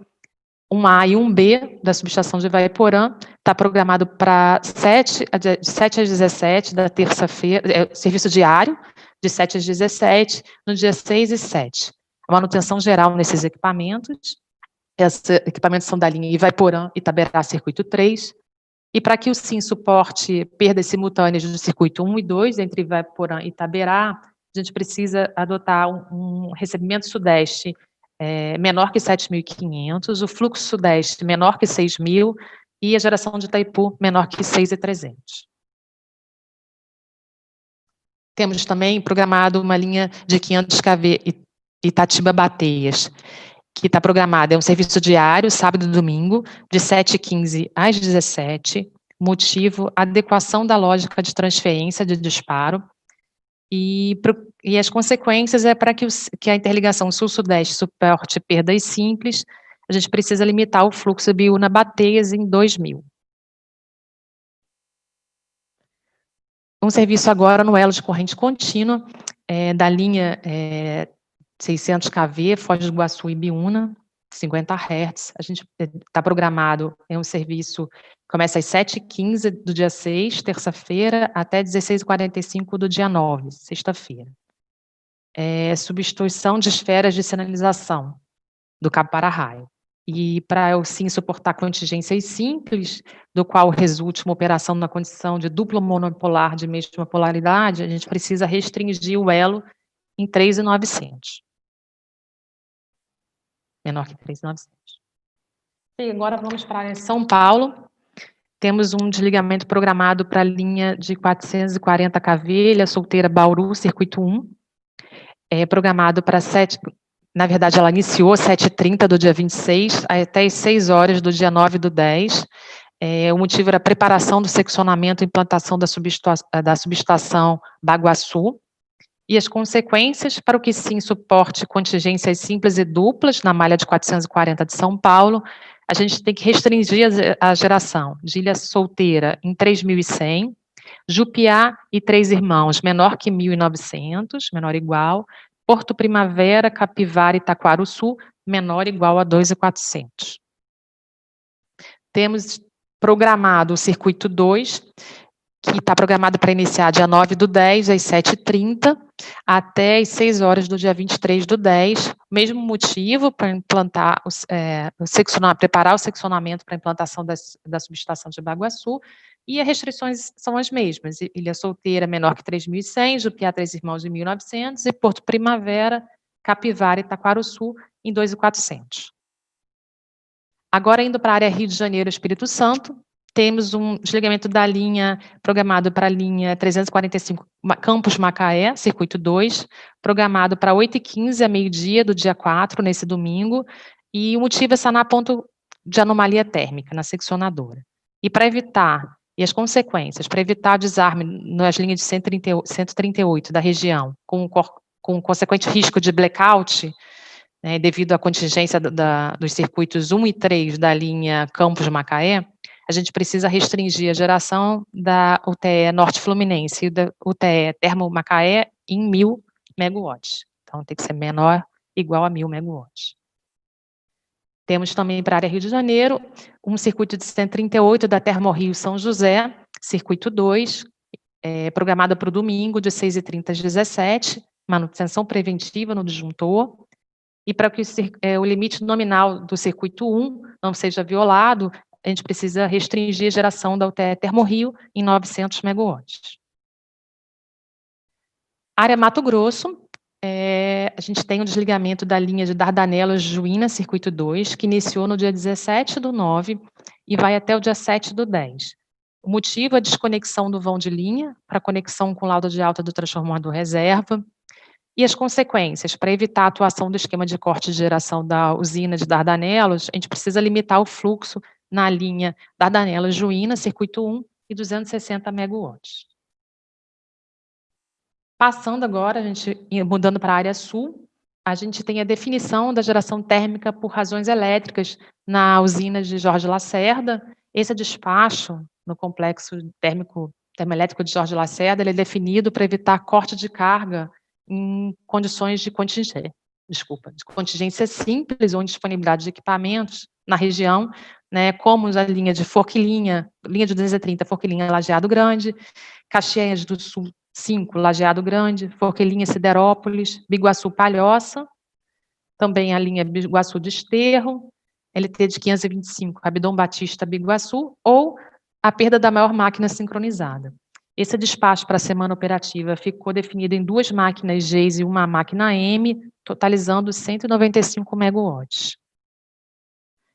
1A e 1B da subestação de Ivaiporã está programado para 7 às 17 da terça-feira, serviço diário, de 7 às 17, no dia 6 e 7. A manutenção geral nesses equipamentos. Esses equipamentos são da linha Ivaiporã, Itaberá, circuito 3. E para que o SIM suporte perdas simultâneas do circuito 1 e 2, entre Ivaiporã e Itaberá, a gente precisa adotar um recebimento Sudeste menor que 7.500, o fluxo Sudeste menor que 6.000 e a geração de Itaipu menor que 6.300. Temos também programado uma linha de 500 kV Itatiba-Bateias, que está programada, é um serviço diário, sábado e domingo, de 7h15 às 17, motivo, adequação da lógica de transferência de disparo, e as consequências é para que a interligação Sul-Sudeste suporte perdas simples, a gente precisa limitar o fluxo Biúna-Bateias em 2.000. Um serviço agora no elo de corrente contínua, da linha 600 kV, Foz do Iguaçu e Biúna, 50 Hz. A gente está programado, um serviço começa às 7h15 do dia 6, terça-feira, até 16h45 do dia 9, sexta-feira. Substituição de esferas de sinalização do cabo para-raio. E para o SIM suportar contingências simples, do qual resulte uma operação na condição de duplo monopolar de mesma polaridade, a gente precisa restringir o elo em 3.900. Menor que 3.900. E agora vamos para São Paulo. Temos um desligamento programado para a linha de 440 kV, Ilha Solteira, Bauru, circuito 1. Programado para 7... Na verdade, ela iniciou 7h30 do dia 26, até as 6 horas do dia 9/10. O motivo era a preparação do seccionamento e implantação da subestação Baguaçu. E as consequências para o que sim suporte contingências simples e duplas na malha de 440 de São Paulo, a gente tem que restringir a geração de Ilha Solteira em 3.100, Jupiá e Três Irmãos menor que 1.900, menor ou igual, Porto Primavera, Capivara e Taquaruçu, menor ou igual a 2.400. Temos programado o circuito 2, que está programado para iniciar dia 9/10, às 7h30, até às 6 horas do dia 23 do 10. Mesmo motivo para implantar, preparar o seccionamento para a implantação da subestação de Baguaçu, e as restrições são as mesmas: Ilha Solteira menor que 3.100, Jupiá Três Irmãos de 1.900, e Porto Primavera, Capivara e Taquaruçu em 2.400. Agora, indo para a área Rio de Janeiro e Espírito Santo, temos um desligamento da linha programado para a linha 345 Campos Macaé, circuito 2, programado para 8h15 a meio-dia do dia 4, nesse domingo, e o motivo é sanar ponto de anomalia térmica na seccionadora. E para evitar, e as consequências, para evitar desarme nas linhas de 138 da região, com consequente risco de blackout, né, devido à contingência dos circuitos 1 e 3 da linha Campos Macaé, a gente precisa restringir a geração da UTE Norte Fluminense e da UTE Termo Macaé em 1.000 megawatts. Então, tem que ser menor, igual a 1.000 megawatts. Temos também para a área Rio de Janeiro, um circuito de 138 da Termorrio São José, circuito 2, programado para o domingo, de 6h30 às 17h, manutenção preventiva no disjuntor, e para que o limite nominal do circuito 1 não seja violado, a gente precisa restringir a geração da UTE Termorrio em 900 megawatts. Área Mato Grosso, a gente tem o desligamento da linha de Dardanelos-Juína, circuito 2, que iniciou no dia 17/9 e vai até o dia 7/10. O motivo é a desconexão do vão de linha para conexão com o laudo de alta do transformador reserva. E as consequências: para evitar a atuação do esquema de corte de geração da usina de Dardanelos, a gente precisa limitar o fluxo na linha Dardanelos-Juína, circuito 1, e 260 megawatts. Passando agora, mudando para a área sul, a gente tem a definição da geração térmica por razões elétricas na usina de Jorge Lacerda. Esse despacho no complexo termoelétrico de Jorge Lacerda, ele é definido para evitar corte de carga em condições de contingência simples ou indisponibilidade de equipamentos na região, né, como a linha de Forquilinha, linha de 230, Forquilinha Lajeado Grande, Caxias do Sul 5, Lajeado Grande, Forquilinha Siderópolis, Biguaçu Palhoça, também a linha Biguaçu Desterro, LT de 525, Abdom Batista Biguaçu, ou a perda da maior máquina sincronizada. Esse despacho para a semana operativa ficou definido em 2 máquinas Gs e 1 máquina M, totalizando 195 megawatts.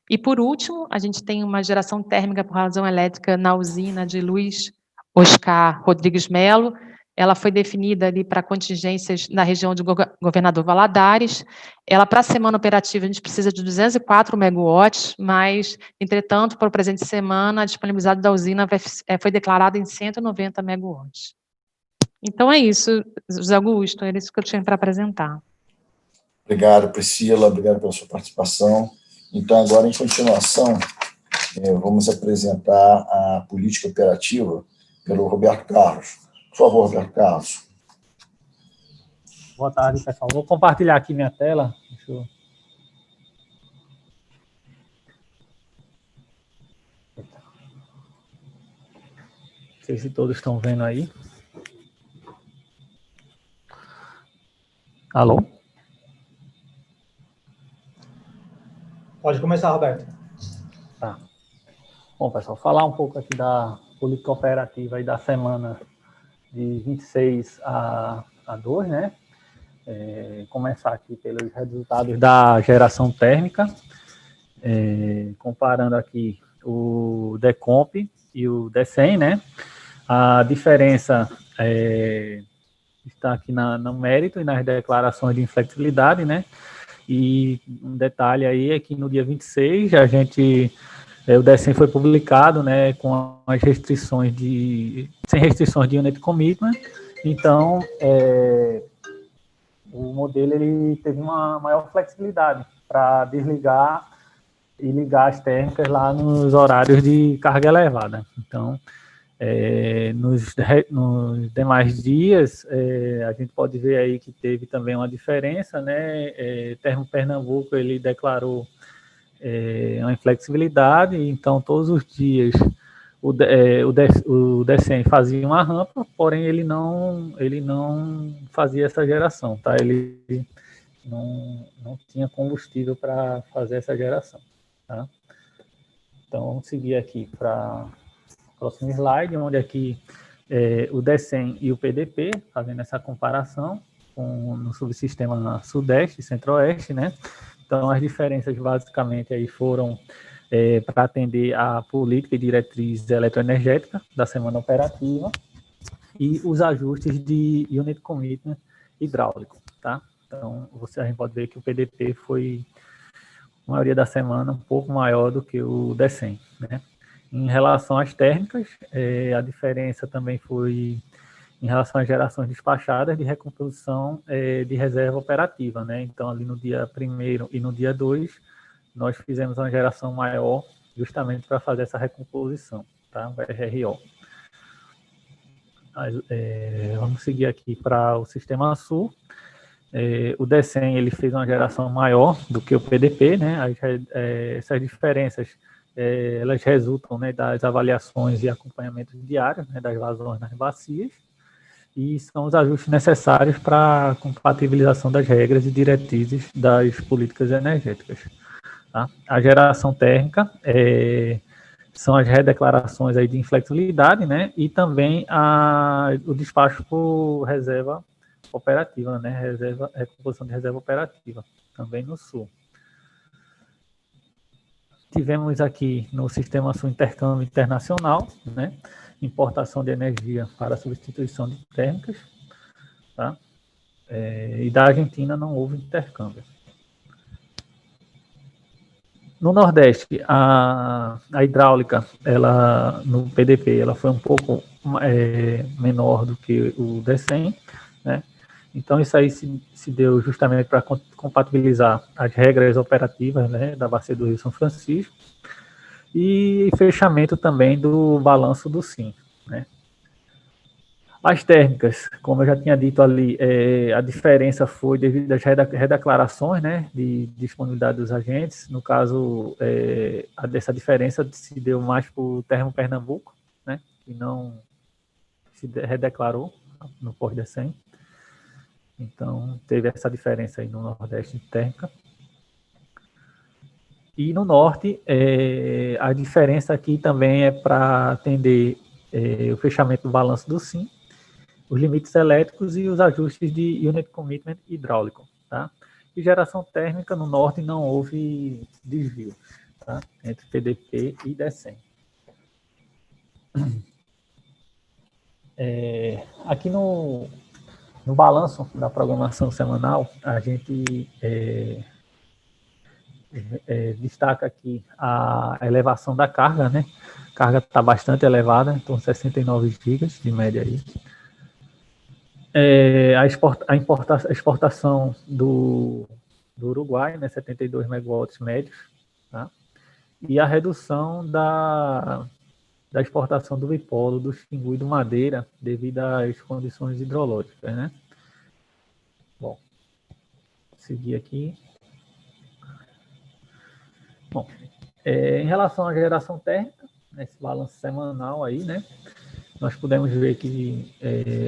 E, por último, a gente tem uma geração térmica por razão elétrica na usina de Luiz Oscar Rodrigues Melo. Ela foi definida ali para contingências na região de Governador Valadares. Ela, para a semana operativa, a gente precisa de 204 megawatts, mas, entretanto, para o presente semana, a disponibilidade da usina foi declarada em 190 megawatts. Então, é isso, José Augusto, era isso que eu tinha para apresentar. Obrigado, Priscila, obrigado pela sua participação. Então, agora, em continuação, vamos apresentar a política operativa pelo Roberto Carlos. Por favor, Roberto Carlos. Boa tarde, pessoal. Vou compartilhar aqui minha tela. Deixa eu... Não sei se todos estão vendo aí. Alô? Pode começar, Roberto. Tá. Bom, pessoal, falar um pouco aqui da política operativa aí da semana de 26 a 2, né? Começar aqui pelos resultados da geração térmica, comparando aqui o DECOMP e o DECEM, né? A diferença está aqui no mérito e nas declarações de inflexibilidade, né? E um detalhe aí é que no dia 26 a gente, o DECEM foi publicado, né, com as restrições sem restrições de unit commitment. Então, o modelo ele teve uma maior flexibilidade para desligar e ligar as térmicas lá nos horários de carga elevada. Então, nos demais dias, a gente pode ver aí que teve também uma diferença, né? Termo Pernambuco, ele declarou uma inflexibilidade, então todos os dias o DECEM fazia uma rampa, porém ele não fazia essa geração, tá? Ele não tinha combustível para fazer essa geração, tá? Então, vamos seguir aqui para o próximo slide, onde aqui o DECEM e o PDP, fazendo essa comparação no subsistema Sudeste e Centro-Oeste, né? Então, as diferenças basicamente aí foram para atender a política e diretriz eletroenergética da semana operativa e os ajustes de Unit Commitment hidráulico, tá? Então, a gente pode ver que o PDP foi, a maioria da semana, um pouco maior do que o DECEM, né? Em relação às térmicas, a diferença também foi em relação às gerações despachadas de recomposição de reserva operativa, né? Então, ali no dia 1º e no dia 2, nós fizemos uma geração maior justamente para fazer essa recomposição, tá? O RRO. Vamos seguir aqui para o Sistema Sul. O DECEM, ele fez uma geração maior do que o PDP, né? Essas diferenças, elas resultam, né, das avaliações e acompanhamentos diários, né, das vazões nas bacias, e são os ajustes necessários para a compatibilização das regras e diretrizes das políticas energéticas. Tá? A geração térmica são as redeclarações aí de inflexibilidade, né? E também o despacho por reserva operativa, né? Recomposição de reserva operativa, também no Sul. Tivemos aqui no Sistema Sul intercâmbio internacional, né? Importação de energia para substituição de térmicas, tá? E da Argentina não houve intercâmbio. No Nordeste, a hidráulica, ela, no PDP, ela foi um pouco menor do que o DECEM, né? Então, isso aí se deu justamente para compatibilizar as regras operativas, né, da bacia do Rio São Francisco e fechamento também do balanço do SIM, né? As térmicas, como eu já tinha dito ali, a diferença foi devido às redeclarações, né, de disponibilidade dos agentes. No caso, dessa diferença se deu mais para o Termo Pernambuco, né, que não se redeclarou no pós-DECEM. Então, teve essa diferença aí no Nordeste de térmica. E no Norte, a diferença aqui também é para atender o fechamento do balanço do SIM, os limites elétricos e os ajustes de Unit Commitment hidráulico, tá? E geração térmica no Norte não houve desvio, tá? Entre PDP e DECEM. Aqui no balanço da programação semanal, a gente destaca aqui a elevação da carga, né? A carga está bastante elevada, então 69 gigas de média aí. A exportação do Uruguai, né, 72 megawatts médios, tá? E a redução da exportação do bipolo, do Xingu e do Madeira, devido às condições hidrológicas, né? Bom, vou seguir aqui. Bom, em relação à geração térmica, nesse balanço semanal aí, né, nós podemos ver que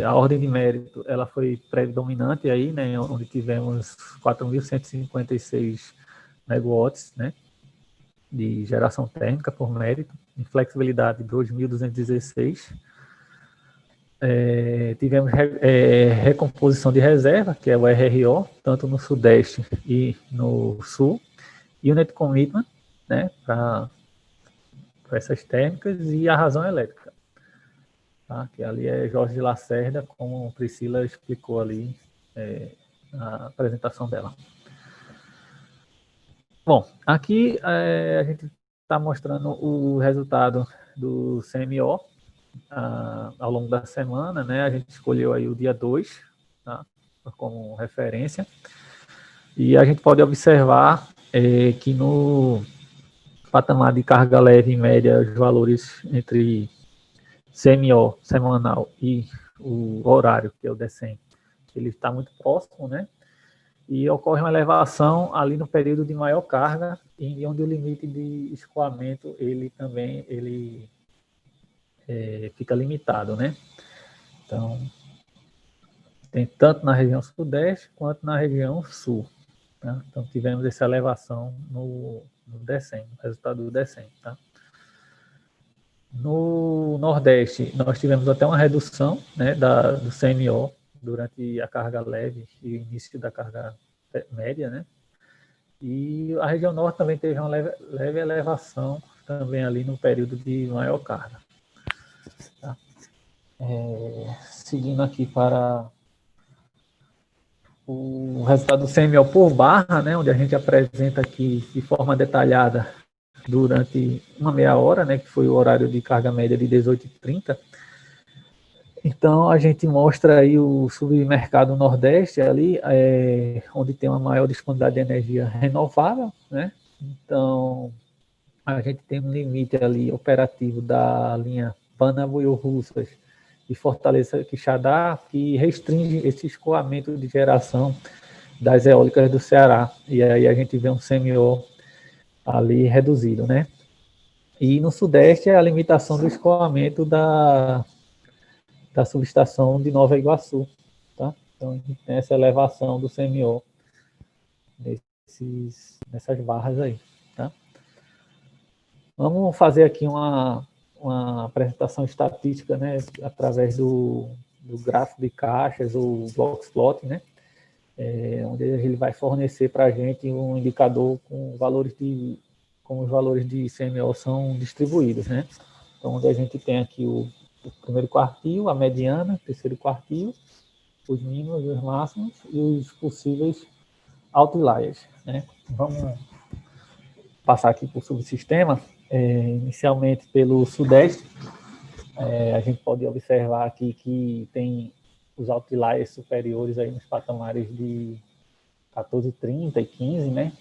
a ordem de mérito ela foi predominante aí, né, onde tivemos 4.156 megawatts, né, de geração térmica por mérito, em flexibilidade 2.216. Tivemos recomposição de reserva, que é o RRO, tanto no Sudeste e no Sul, Unit Commitment, né, para essas térmicas, e a razão elétrica. Tá? Que ali é Jorge de Lacerda, como Priscila explicou ali na apresentação dela. Bom, aqui a gente está mostrando o resultado do CMO ao longo da semana, né? A gente escolheu aí o dia 2, tá? Como referência, e a gente pode observar que no patamar de carga leve, em média, os valores entre CMO semanal e o horário, que é o DECEM, ele está muito próximo, né? E ocorre uma elevação ali no período de maior carga, e onde o limite de escoamento ele fica limitado, né? Então, tem tanto na região sudeste quanto na região sul. Tá? Então, tivemos essa elevação no DECEM, no resultado do DECEM. Tá? No Nordeste, nós tivemos até uma redução, né, do CMO durante a carga leve e início da carga média, né? E a região Norte também teve uma leve elevação também ali no período de maior carga. Tá? Seguindo aqui para o resultado do CMO por barra, né, onde a gente apresenta aqui de forma detalhada durante uma meia hora, né, que foi o horário de carga média de 18h30. Então, a gente mostra aí o submercado Nordeste ali, onde tem uma maior disponibilidade de energia renovável, né? Então, a gente tem um limite ali operativo da linha Panabuio-Russas e Fortaleza-Quixadá, que restringe esse escoamento de geração das eólicas do Ceará. E aí a gente vê um CMO ali reduzido, né? E no Sudeste é a limitação do escoamento da subestação de Nova Iguaçu, tá? Então a gente tem essa elevação do CMO nessas barras aí, tá? Vamos fazer aqui uma apresentação estatística, né, através do gráfico de caixas, ou Boxplot, né, onde ele vai fornecer para a gente um indicador com como os valores de CMO são distribuídos, né. Então, onde a gente tem aqui o primeiro quartil, a mediana, o terceiro quartil, os mínimos, os máximos e os possíveis outliers, né. Vamos passar aqui por subsistema. Inicialmente pelo Sudeste, a gente pode observar aqui que tem os outliers superiores aí nos patamares de 14,30 e 15, né?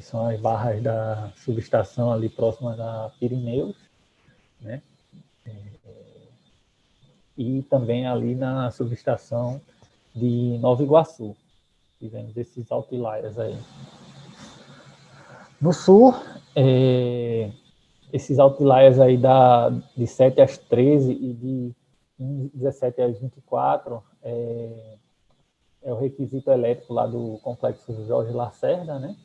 São as barras da subestação ali próxima da Pirineus, né? E também ali na subestação de Nova Iguaçu. Tivemos esses outliers aí. No Sul, esses outliers aí de 7 às 13 e de 17 às 24 é o requisito elétrico lá do complexo Jorge Lacerda, né?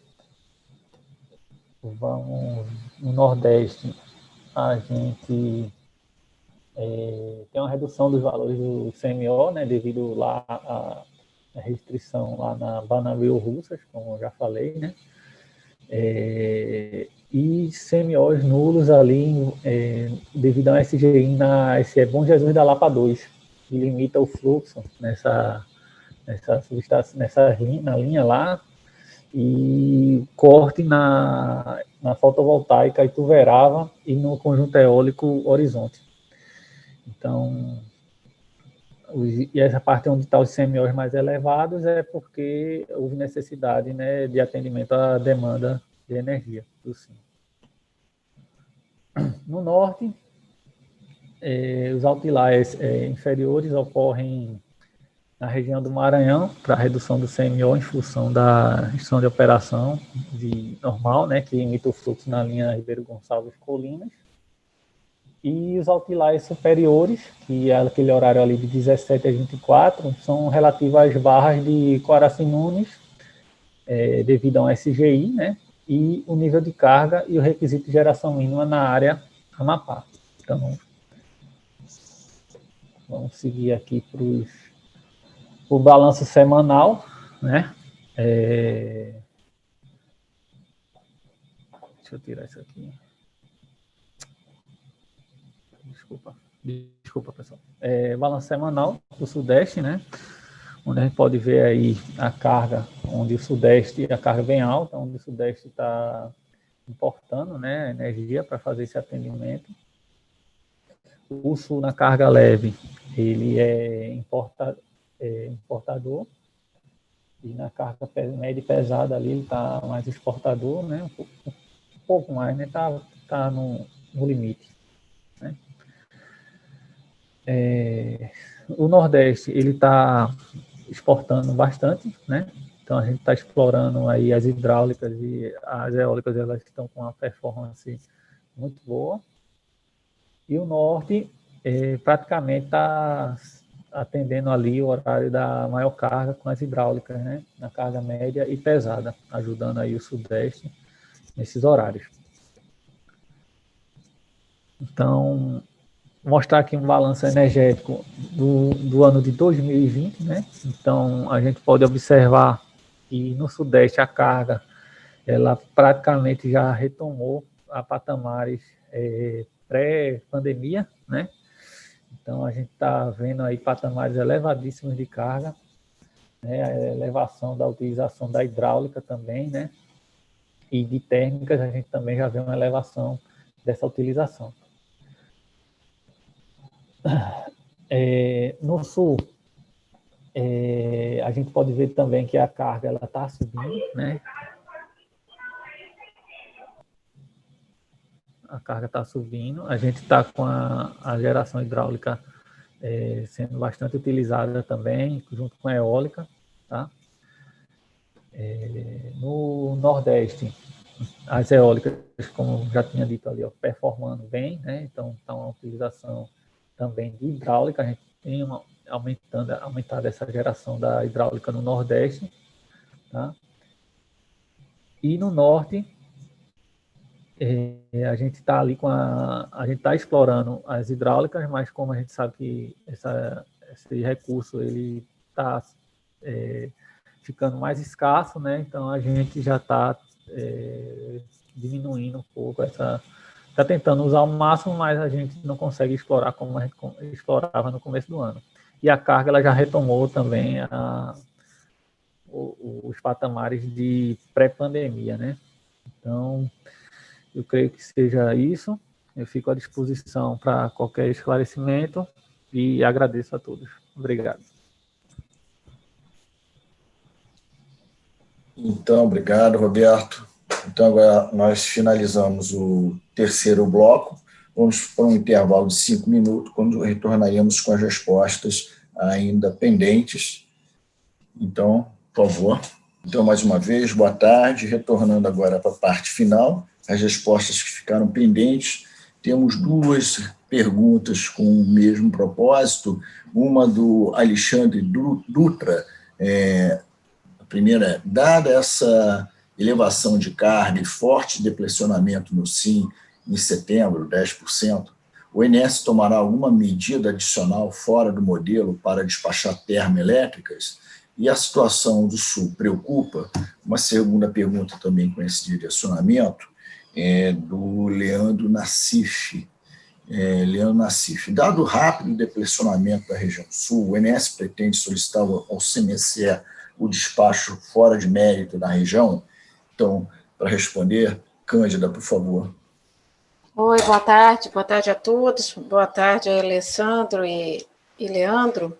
Vamos no Nordeste, a gente tem uma redução dos valores do CMO, né? Devido lá à restrição lá na Banaviu-Russas, como eu já falei, né? E CMOs nulos ali devido a SGI esse Bom Jesus da Lapa 2, que limita o fluxo na linha lá, e corte na fotovoltaica Ituverava e no conjunto eólico Horizonte. Então, e essa parte onde está os CMOs mais elevados é porque houve necessidade, né, de atendimento à demanda de energia do SIM. No Norte, os outliers inferiores ocorrem na região do Maranhão, para redução do CMO em função da restrição de operação normal, né, que limita o fluxo na linha Ribeiro Gonçalves Colinas. E os outliers superiores, que é aquele horário ali de 17 a 24, são relativos às barras de Coraci Nunes, devido a um SGI, né, e o nível de carga e o requisito de geração mínima na área Amapá. Então, vamos seguir aqui para o balanço semanal, né? Deixa eu tirar isso aqui. Desculpa, pessoal. Balanço semanal do Sudeste, né? Onde a gente pode ver aí a carga, onde o Sudeste, a carga bem alta, onde o Sudeste está importando, né, energia para fazer esse atendimento. O Sul, na carga leve, ele é importador, e na carga média e pesada ali ele está mais exportador, né, um pouco mais, né, tá no limite, né. O Nordeste, ele está exportando bastante, né? Então a gente está explorando aí as hidráulicas e as eólicas, elas estão com uma performance muito boa. E o Norte, praticamente está atendendo ali o horário da maior carga com as hidráulicas, né? Na carga média e pesada, ajudando aí o Sudeste nesses horários. Então, mostrar aqui um balanço energético do ano de 2020, né? Então, a gente pode observar que no Sudeste a carga, ela praticamente já retomou a patamares pré-pandemia, né? Então, a gente está vendo aí patamares elevadíssimos de carga, né? A elevação da utilização da hidráulica também, né? E de térmicas, a gente também já vê uma elevação dessa utilização. No Sul, a gente pode ver também que a carga ela está subindo, né? A carga está subindo, a gente está com a geração hidráulica sendo bastante utilizada também, junto com a eólica, tá? No Nordeste, as eólicas, como já tinha dito ali, ó, performando bem, né? Então, está uma utilização também de hidráulica, a gente tem aumentado essa geração da hidráulica no Nordeste, tá? E no Norte, a gente está ali a gente está explorando as hidráulicas, mas como a gente sabe que esse recurso ele está ficando mais escasso, né? Então a gente já está diminuindo um pouco está tentando usar o máximo, mas a gente não consegue explorar como a gente explorava no começo do ano. E a carga ela já retomou também os patamares de pré-pandemia, né? Então, eu creio que seja isso. Eu fico à disposição para qualquer esclarecimento e agradeço a todos. Obrigado. Então, obrigado, Roberto. Então, agora nós finalizamos o terceiro bloco. Vamos para um intervalo de 5 minutos, quando retornaremos com as respostas ainda pendentes. Então, por favor. Então, mais uma vez, boa tarde. Retornando agora para a parte final, as respostas que ficaram pendentes. Temos 2 perguntas com o mesmo propósito. Uma do Alexandre Dutra. A primeira é, dada essa elevação de carga e forte depressionamento no SIM em setembro, 10%, o INS tomará alguma medida adicional fora do modelo para despachar termoelétricas? E a situação do Sul preocupa? Uma segunda pergunta também com esse direcionamento é do Leandro Nassif. Dado o rápido depressionamento da região Sul, o INS pretende solicitar ao CMSE o despacho fora de mérito da região? Então, para responder, Cândida, por favor. Oi, boa tarde a todos, boa tarde a Alessandro e Leandro.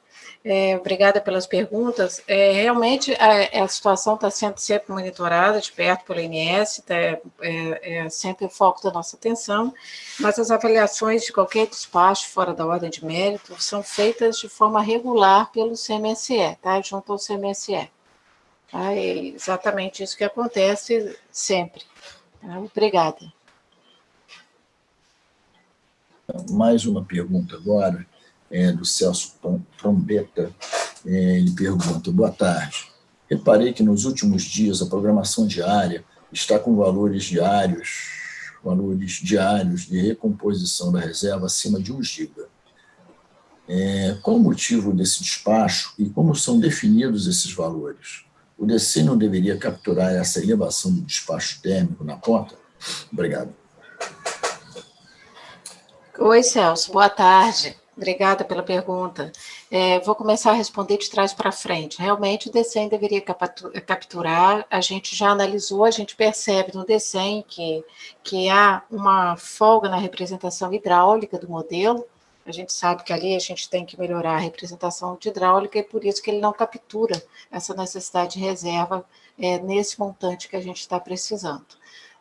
Obrigada pelas perguntas. Realmente, a situação está sendo sempre monitorada de perto pelo INS, é sempre o foco da nossa atenção, mas as avaliações de qualquer despacho fora da ordem de mérito são feitas de forma regular pelo CMSE, tá? Junto ao CMSE. Tá? É exatamente isso que acontece sempre. Tá? Obrigada. Mais uma pergunta agora, do Celso Trombetta. Ele pergunta, boa tarde. Reparei que nos últimos dias a programação diária está com valores diários de recomposição da reserva acima de 1 GB. Qual o motivo desse despacho e como são definidos esses valores? O DC não deveria capturar essa elevação do despacho térmico na conta? Obrigado. Oi, Celso, boa tarde. Obrigada pela pergunta. Vou começar a responder de trás para frente. Realmente, o DCEM deveria capturar, a gente já analisou, a gente percebe no DCEM que há uma folga na representação hidráulica do modelo. A gente sabe que ali a gente tem que melhorar a representação de hidráulica e por isso que ele não captura essa necessidade de reserva nesse montante que a gente está precisando.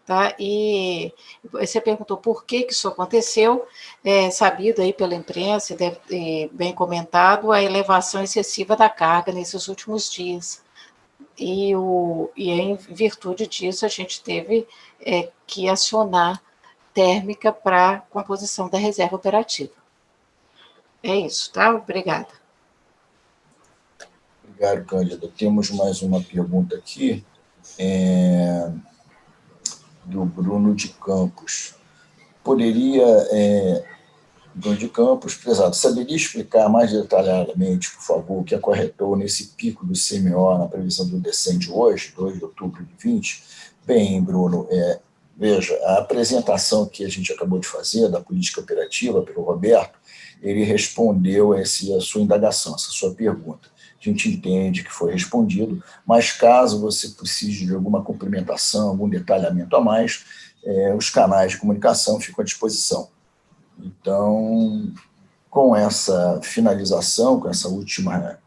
Tá? E você perguntou por que isso aconteceu, sabido aí pela imprensa, deve ter bem comentado, a elevação excessiva da carga nesses últimos dias. E em virtude disso, a gente teve que acionar térmica para composição da reserva operativa. É isso, tá? Obrigada. Obrigado, Cândida. Temos mais uma pergunta aqui, do Bruno de Campos. Bruno de Campos, prezado, saberia explicar mais detalhadamente, por favor, o que acarretou nesse pico do CMO na previsão do DCEM de hoje, 2 de outubro de 2020? Bem, Bruno, veja, a apresentação que a gente acabou de fazer da política operativa pelo Roberto, ele respondeu a sua indagação, essa sua pergunta. A gente entende que foi respondido, mas caso você precise de alguma complementação, algum detalhamento a mais, os canais de comunicação ficam à disposição. Então, com essa finalização, com essa última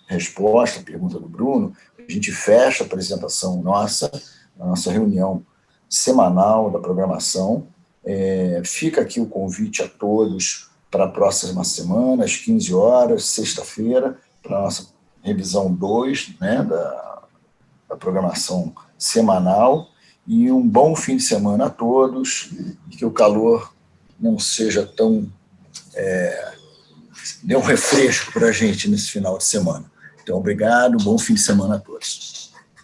resposta à pergunta do Bruno, a gente fecha a apresentação nossa, a nossa reunião semanal da programação. Fica aqui o convite a todos para a próxima semana, às 15 horas, sexta-feira, para a nossa revisão 2, né, da programação semanal, e um bom fim de semana a todos, e que o calor não seja tão... dê um refresco para a gente nesse final de semana. Então, obrigado, bom fim de semana a todos.